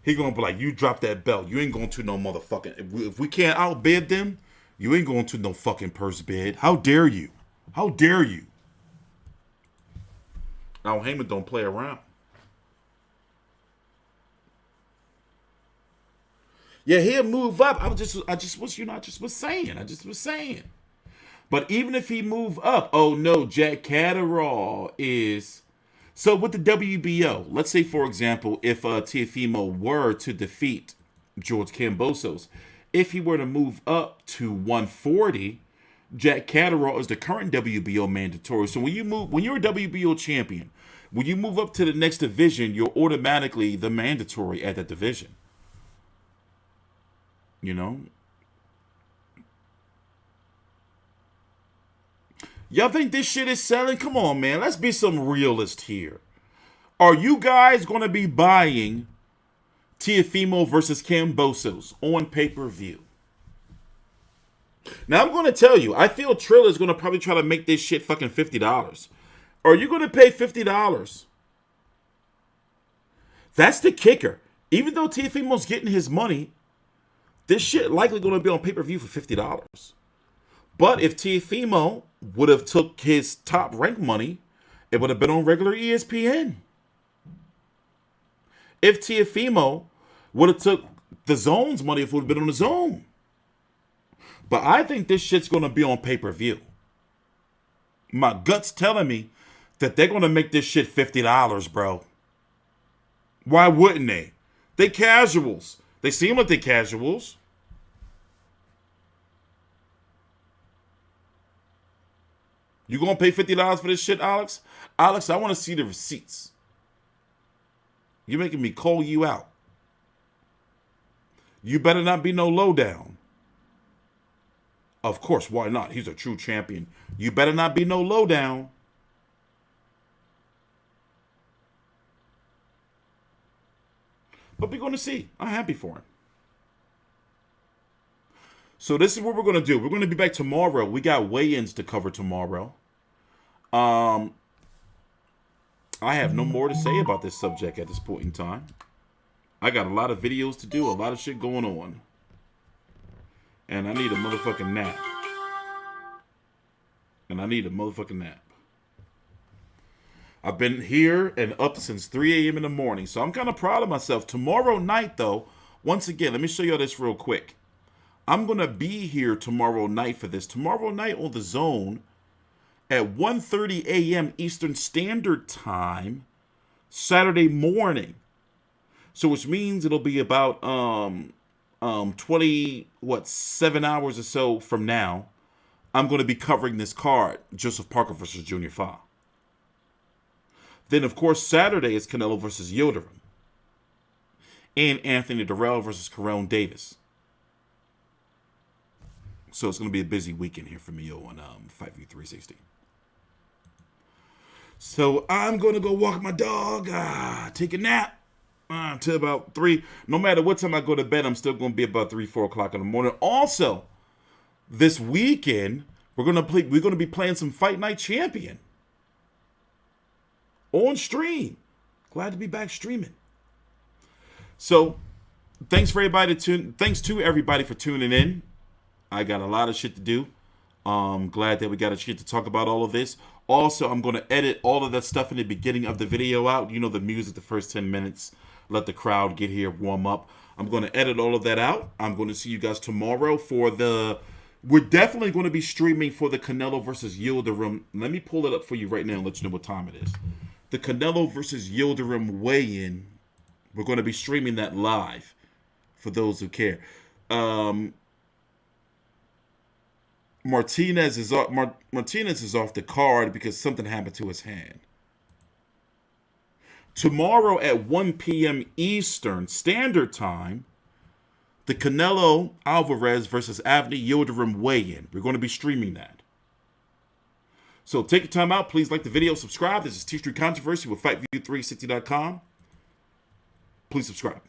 He gonna be like, you drop that belt. You ain't going to no motherfucking... If we can't outbid them, you ain't going to no fucking purse bid. How dare you? How dare you? Al Heyman don't play around. Yeah, he'll move up. I just was saying. But even if he move up, oh no, Jack Catterall is... So with the WBO, let's say, for example, if Teofimo were to defeat George Kambosos, if he were to move up to 140, Jack Catterall is the current WBO mandatory. So when you're a WBO champion, when you move up to the next division, you're automatically the mandatory at that division. You know? Y'all think this shit is selling? Come on, man. Let's be some realist here. Are you guys going to be buying Teofimo versus Kambosos on pay-per-view? Now, I'm going to tell you, I feel Triller is going to probably try to make this shit fucking $50. Are you going to pay $50? That's the kicker. Even though Teofimo's getting his money, this shit likely going to be on pay-per-view for $50. But if Teofimo would have took his top rank money, it would have been on regular ESPN. If Teofimo would have took the Zone's money, it would have been on the Zone. But I think this shit's going to be on pay-per-view. My gut's telling me that they're going to make this shit $50, bro. Why wouldn't they? They casuals. They seem like they casuals. You gonna pay $50 for this shit, Alex? Alex, I want to see the receipts. You're making me call you out. You better not be no lowdown. Of course, why not? He's a true champion. You better not be no lowdown. But we're going to see. I'm happy for him. So this is what we're going to do. We're going to be back tomorrow. We got weigh-ins to cover tomorrow. I have no more to say about this subject at this point in time. I got a lot of videos to do, a lot of shit going on. And I need a motherfucking nap. I've been here and up since 3 a.m. in the morning, so I'm kind of proud of myself. Tomorrow night, though, once again, let me show you this real quick. I'm going to be here tomorrow night for this. Tomorrow night on The Zone at 1:30 a.m. Eastern Standard Time, Saturday morning. So which means it'll be about 7 hours or so from now. I'm going to be covering this card, Joseph Parker versus Junior Fa. Then, of course, Saturday is Canelo versus Yildirim. And Anthony Durrell versus Carell Davis. So it's going to be a busy weekend here for me on Fight View 360. So I'm going to go walk my dog, take a nap until about 3. No matter what time I go to bed, I'm still going to be about 3, 4 o'clock in the morning. Also, this weekend, we're going to be playing some Fight Night Champion on stream. Glad to be back streaming. So, thanks to everybody for tuning in. I got a lot of shit to do. Glad that we got a chance to talk about all of this. Also, I'm going to edit all of that stuff in the beginning of the video out. You know, the music, the first 10 minutes. Let the crowd get here, warm up. I'm going to edit all of that out. I'm going to see you guys tomorrow for the... We're definitely going to be streaming for the Canelo versus Yildirim. Let me pull it up for you right now and let you know what time it is. The Canelo versus Yildirim weigh-in. We're going to be streaming that live for those who care. Martinez is off the card because something happened to his hand. Tomorrow at 1 p.m. Eastern Standard Time, the Canelo Alvarez versus Avni Yildirim weigh-in. We're going to be streaming that. So take your time out. Please like the video, subscribe. This is T Street Controversy with FightView360.com. Please subscribe.